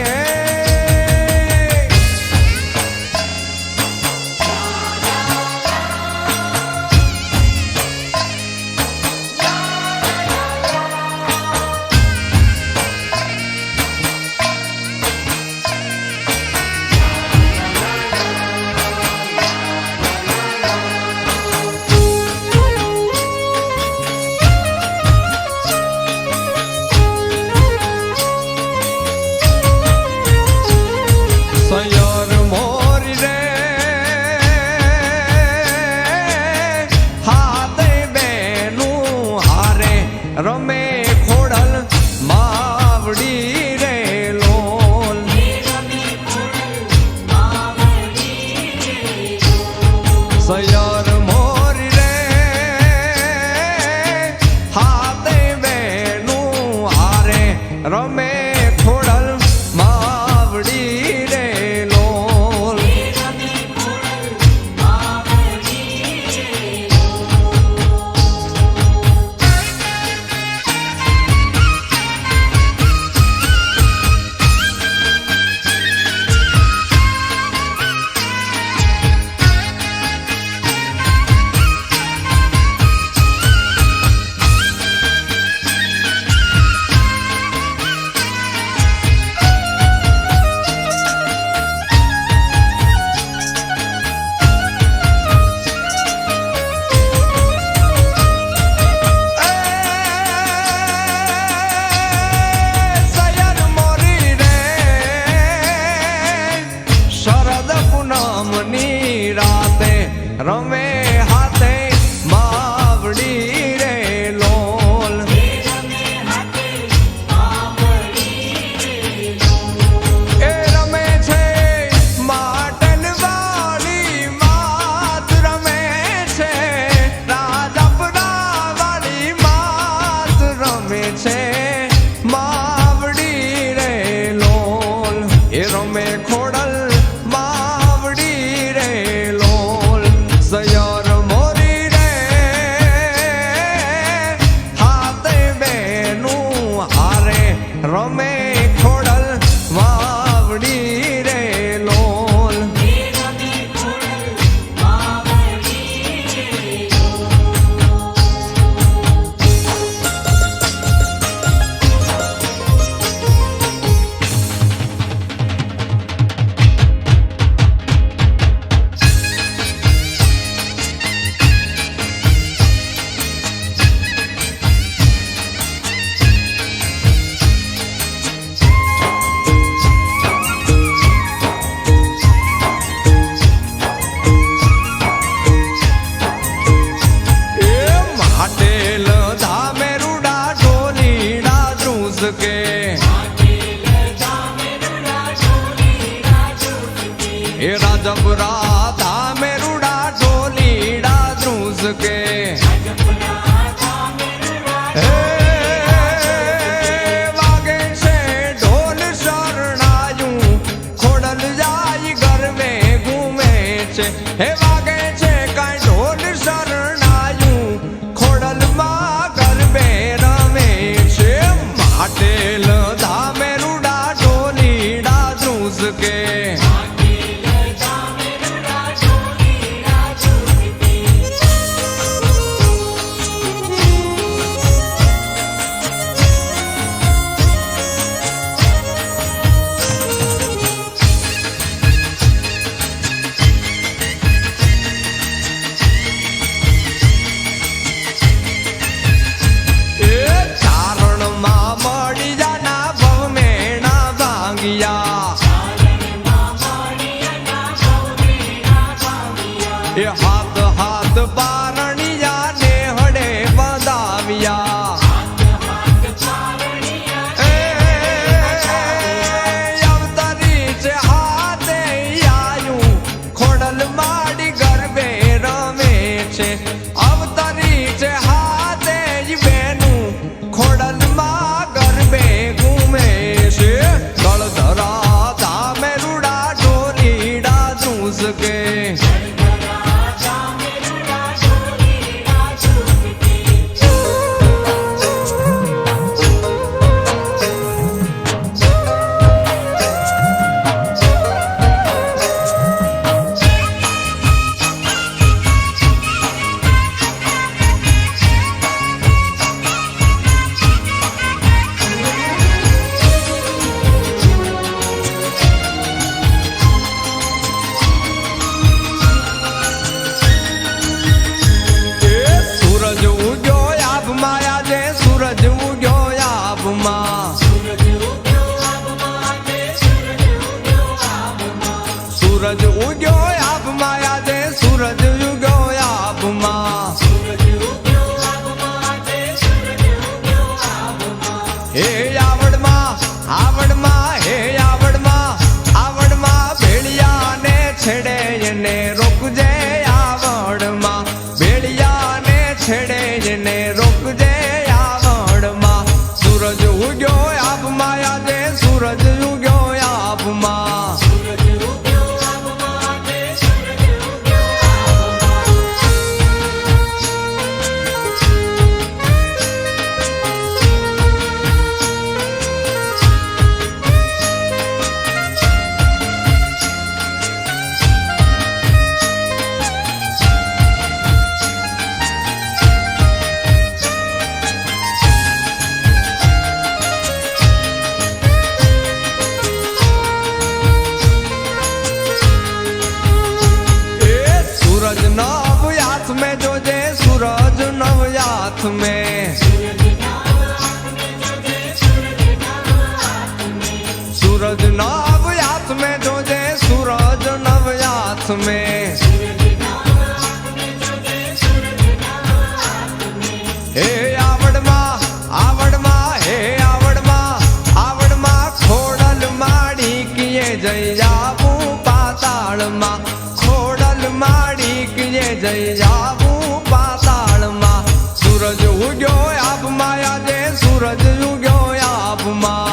સયર મોરી રે હાથે બેનું હારે રમે ખોડલ માવડી રે લોલ સયર મોરી રે હાથે બેનું હારે રમે ખોડલ માવડી રે લોલ जबरा धामे रूड़ा ढोलीड़ा द्रूस के वागे से ढोल शरणायूं खोड़ल जाई घर में घूमे छे हे वागे छे काई ढोल शरणायूं खोड़ल मां घर में रमे छे माटेल धामे रूड़ा ढोलीड़ा द्रूस के हाथ हाथ बारणिया ने हड़े बदाविया अवतरी से हाथे आयू खोड़ल माड़ी गरबे रमे छे अवतरी से हाथे बेनू खोड़ल मा गरबे घूमे छे गलधरा धामे रूड़ा ढोलीड़ा द्रूस के सूरज उग्यो आप माया दे सूरज उग्यो आप मां हे आवड़ मां हे आवड़ मां भेड़िया ने छेड़े ने रोक जे आवड़ मां भेड़िया ने छेड़े ने रोक जे आवड़ मां सूरज उग्यो आप माया दे सूरज उग्यो आप मां सूरज नवयात में जो जे सूरज नवयात में सूरज नवयात में जो जे सूरज नवयात में हे आवड़ मां हे आवड़ मां खोड़ल माड़ी किए जयाबू पाताल मां खोड़ल माड़ी किए जयाबू पाताल मां सूरज उग्यो आप माया दे सूरज उग्यो आप मां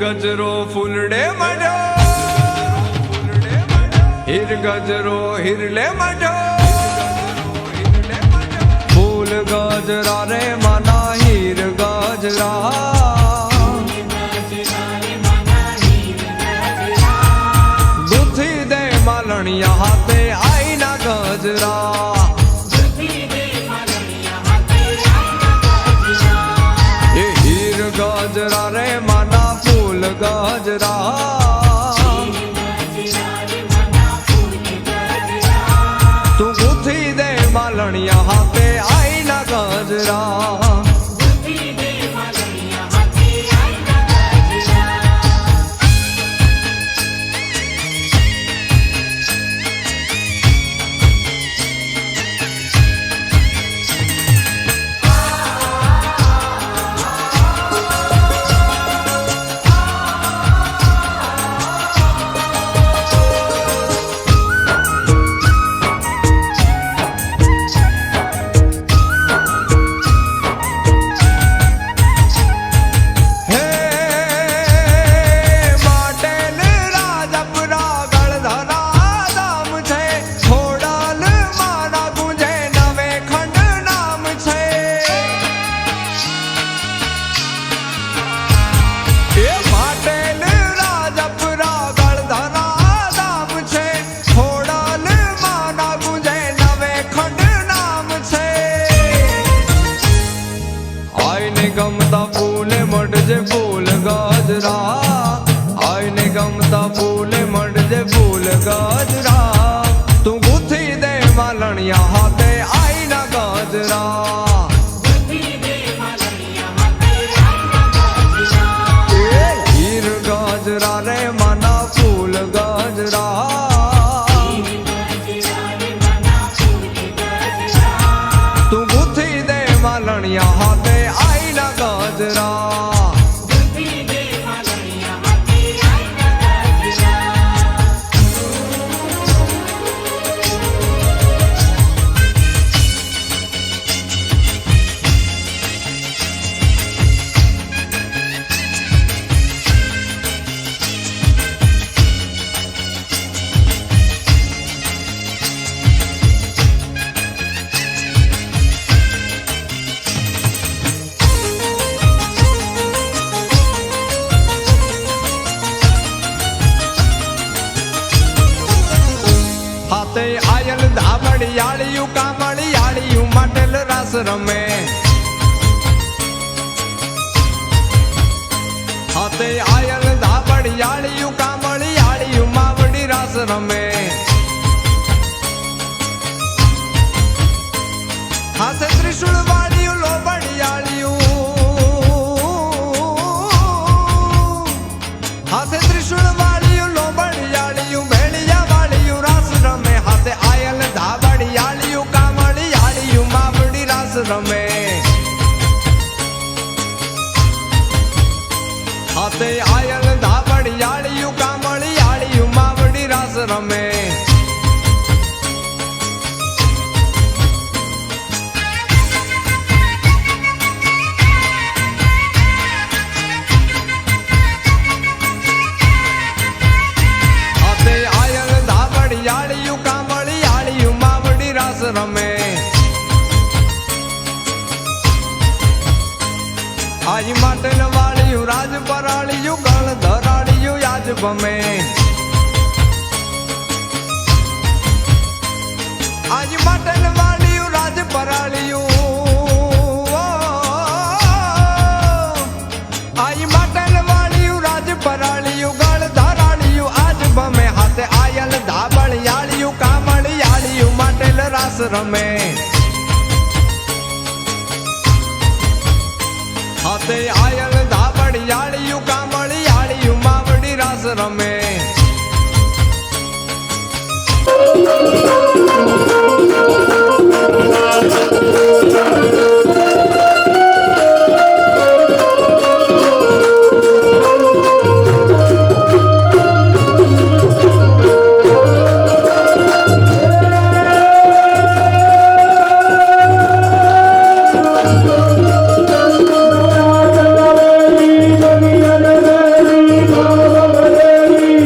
गजरो फूलड़े मढो हिर गजरो हिरले मढो फूल गजरा रे मना हीर गजरा दुथी दे मालनिया हाथे आई ना गजरा ये हीर गजरा रे मना फूल गजरा ફૂલે મઢજે ફૂલ ગજરા આઈને ગમતા ફૂલે મઢજે ફૂલ ગજરા તું ગુથી દે માલણિયા હાથે આઈના ગજરા હીર ગજરા રે માના ફૂલ ગજરા તું ગુથી દે માલણિયા હાથે આઈના ગજરા હાથે આયલ ધાબડિયાળિયું કામળિયાળિયું માટલ રાસ રમે હાથે આયલ ધાબડિયાળિયું કામળિયાળિયું માવડી રાસ રમે હાથે ત્રિશુળ વાળિયું લોબડિયાળિયું હાથે ત્રિશુળ વાળિયું લોબડિયાળિયું ભેળિયા વાળિયું રાસ રમે હાથે આયલ ધાબડિયાળિયું કામળિયાળિયું માવડી રાસ રમે હાથે આયલ ધાબડિયાળિયું કામળિયાળિયું માવડી રાસ રમે હાથે આયલ ધાબડિયાળિયું કામળિયાળિયું માવડી રાસ રમે આજ માટલ વાળિયું રાજ પરાળિયું ગળ ધરાળિયું યાજ ભમે આજ માટલ વાળિયું રાજ પરાળિયું આજ માટલ વાળિયું રાજ પરાળિયું ગળ ધરાળિયું આજ ભમે હાથે આયલ ધાબળિયાળિયું કામળિયાળિયું માટલ રાસ રમે હાથે આયલ ધાબડિયાળિયું કામળિયાળિયું માવડી રાસ રમે Devi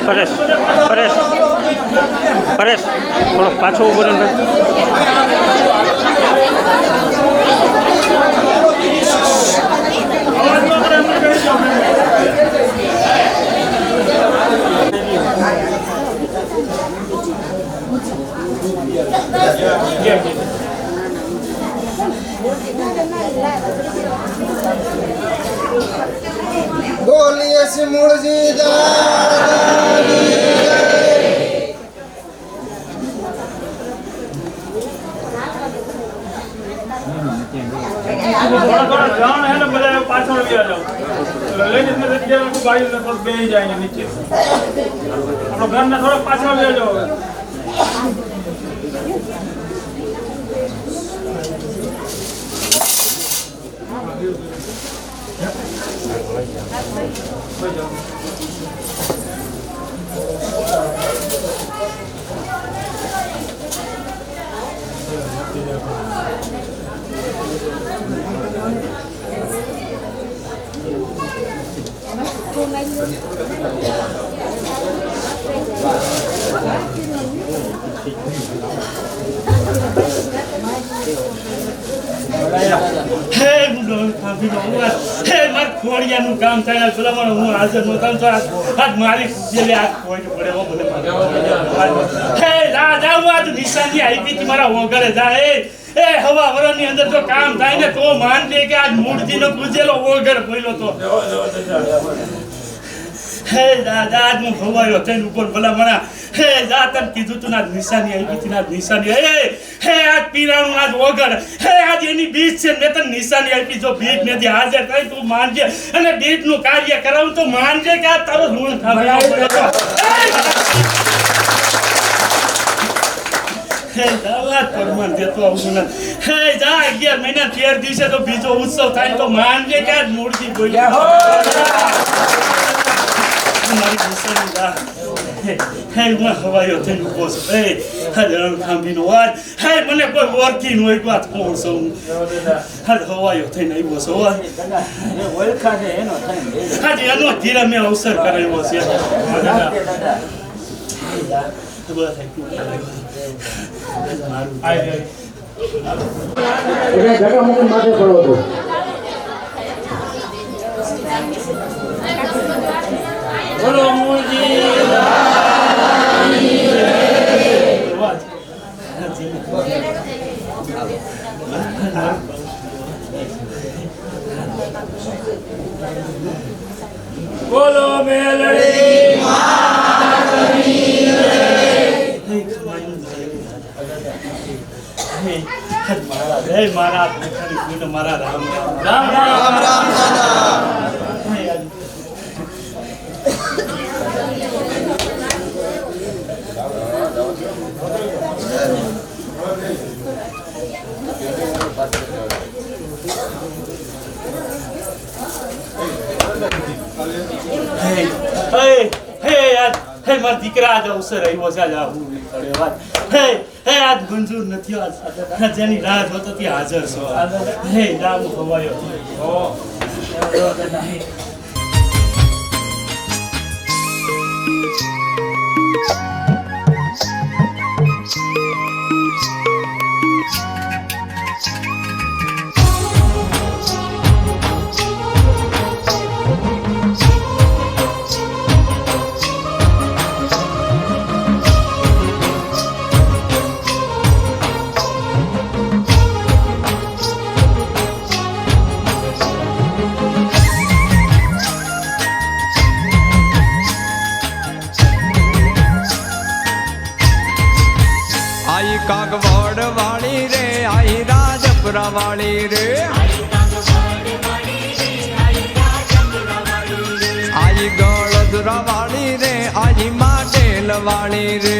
પરેશ પરેશ પરેશ થોડો પાછો ઉભો રહે બોલીએ સિમુળજી થોડા જાણ હે ને બધા પાછળ ગયા જાવ લેડીઝ ને જગ્યા બાઈ ને થોડું બેહી જાય નીચે આપણો ઘર ને થોડા પાછળ ગયા જાવ ખોડિયાનું કામ થાય પેલા હું હાજર નહોતા તો આજ મારી પેલે આ ખોઈ પડે મને હે જા આજ નિશાની આવી હતી મારા ઓગળે જા એ હવા વરની અંદર જો કામ થાય ને તો માનજે કે આજ મૂર્તિનો પૂજેલો ઓગળ પડ્યો તો હે દાદા આજ હું ભવાયો થઈને ઉપર ભલા મણા હે જા તને કીધું તું ના નિશાની આવી હતી ના નિશાની હે આજ પીરાણું આજ ઓગળ હે આજ એની બીજ છે મેં તને નિશાની આપી જો બીજ નથી હાજર થઈ તું માનજે અને બીજનું કાર્ય કરાવું તો માનજે કે આ તારો ઋણ થાંભલો પડ્યો હે દાવા પરમાન દેતો આવું ના હે જા 11 મહિના 13 દિવસે તો બીજો ઉત્સવ થાય તો માનજે કે આજ મૂર્તિ બોલી મારી નિશાની જા હે હું હવાયો થઈને ઉભો છું હે હરણ ખાંભીનો વાત હે મને કોઈ ઓળખી નો એક વાત કહું છું હાલ હવાયો થઈને આવ્યો છું ઓળખા છે એનો થાય એનો ધીરે મેં અવસર કરાવ્યો છે બોલો મૂળજી બોલો મેલડી મારા રામ રામ રામ રામ હે મારા દીકરા આજ અવસર આવ્યો છે આજ આવું પડે વાત હે આજ મંજૂર નથી આજ જેની રાહ જોતો તે હાજર છો હે રામ ખવાયો કાગવડ વાળી રે આઈ રાજપુરા વાળી રે આઈ ગળદરા વાળી રે આઈ માટેલ વાળી રે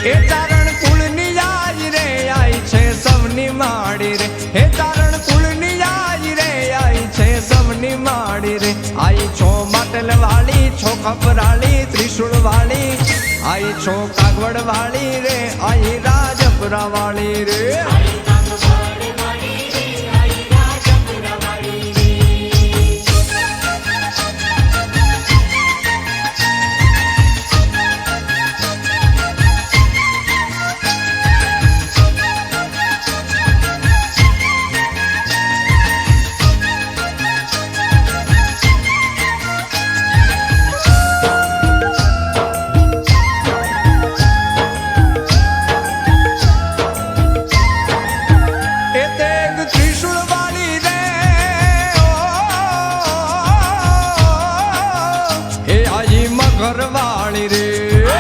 એ ચારણ કુળની આઈ રે આઈ છે સૌની માડી રે હે ચારણ કુળની આઈ રે આઈ છે સૌની માડી રે આઈ છો માટેલ વાળી છો ખપરાળી ત્રિશુળ વાળી આઈ છો કાગવડ વાળી રે આઈ રાજપુરા વાળી રે એક ત્રિશુળ વાળી રે હે આઈ મગર વાળી રે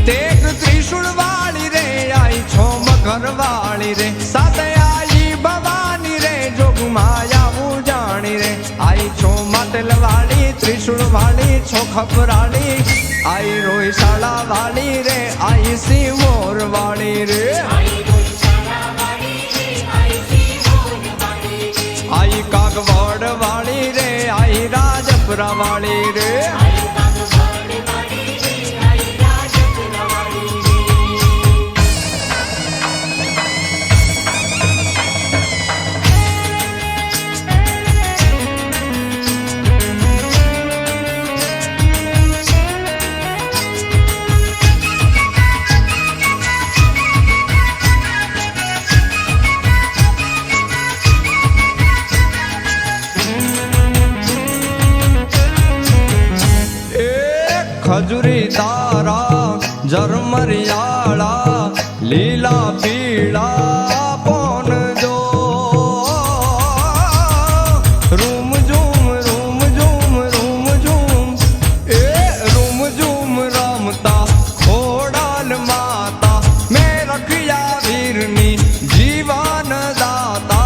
તેગ ત્રિશુળ વાળી રે આઈ છો મગર વાળી રે સાથે આઈ ભવાની રે જોગમાયા જાણી રે આઈ છો માટલ વાળી ત્રિશુળ વાળી છો ખપરાળી આઈ રોયશાળા વાળી રે આઈ સિંહોર વાળી રે આઈ કાગવડ વાળી રે આઈ રાજપુરા વાળી રે ખજૂરી તારા ઝરમરિયાળા લીલા પીળા પોન જો રૂમ ઝૂમ રૂમ ઝૂમ રૂમ ઝૂમ એ રૂમ ઝૂમ રમતા ખોડાલ માતા મેં રખિયા વીરની જીવન દાતા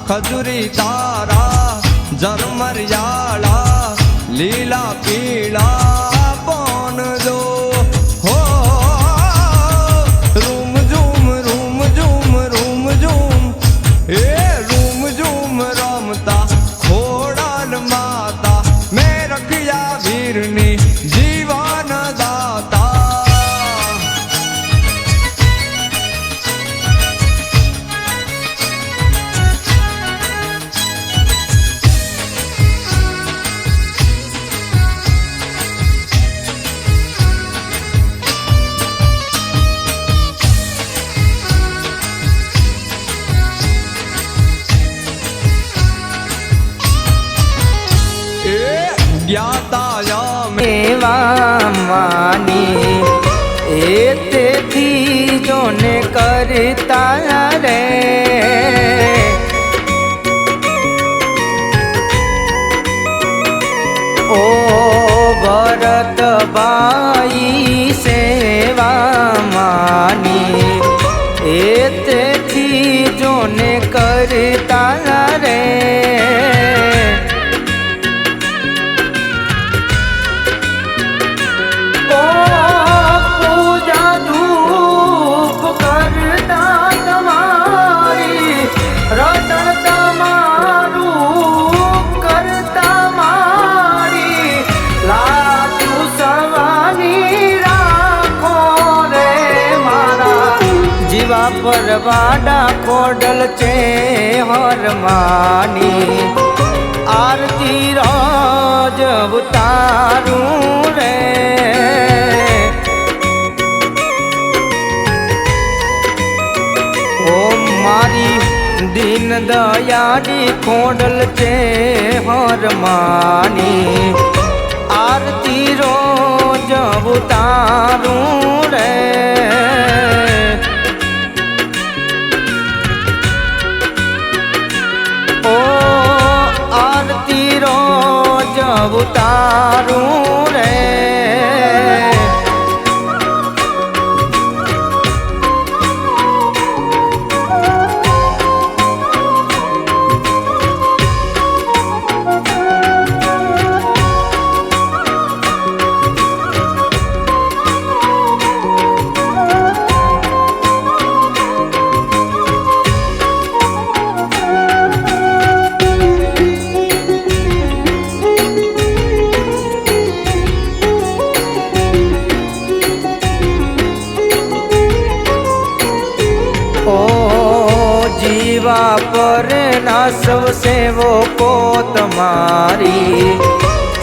ખજૂરી તારા ઝરમરિયાળા લીલા પીળા જીવન દાતા માની એ તેથી જોને કરતા રે ઓ ભરત બાઈ સેવા માની એ તેથી જોને કરતા રે પરવાડા ખોડલ છે હરમાની આરતી રોજ ઉતારું રે ઓ મારી દીન દયાળી ખોડલ છે હરમાની આરતી રોજ ઉતારું રે ઉતારું રે पर ना सब सेवको तुम्हारी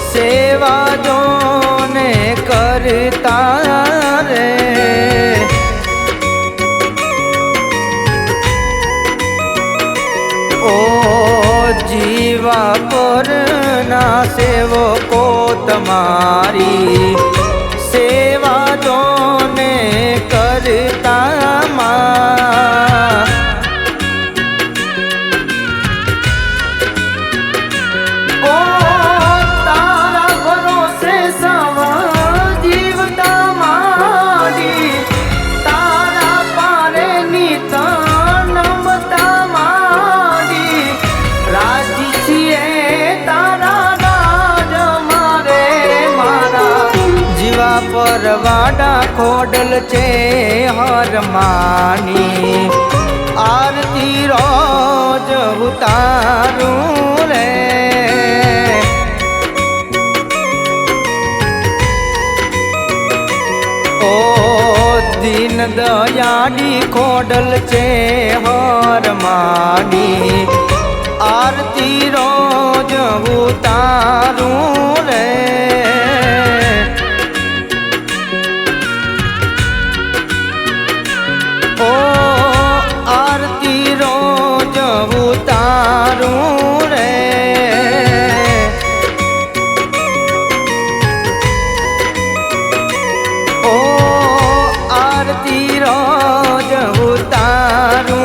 सेवा जो ने करता रे ओ जीवा पर ना सेवको तुम्हारी सेवा जो ने करता माँ ખોડલ છે હર માની આરતી રોજ ઉતારું રે ઓ દીન દયાળી ખોડલ છે હર માની આરતી રોજ ઉતારું રે ઓ આરતી રોજ ઉતારું રે ઓ આરતી રોજ ઉતારું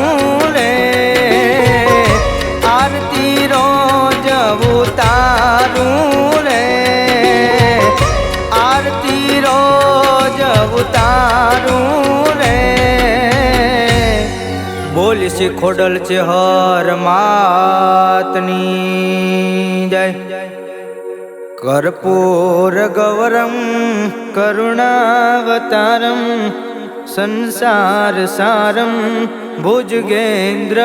રે આરતી રોજ ઉતારું રે આરતી રોજ ઉતારું રે બોલી શ્રી ખોડલ છે હર માતની જય કર્પૂર ગૌરમ કરુણાવતારમ સંસાર સારમ ભુજગેન્દ્ર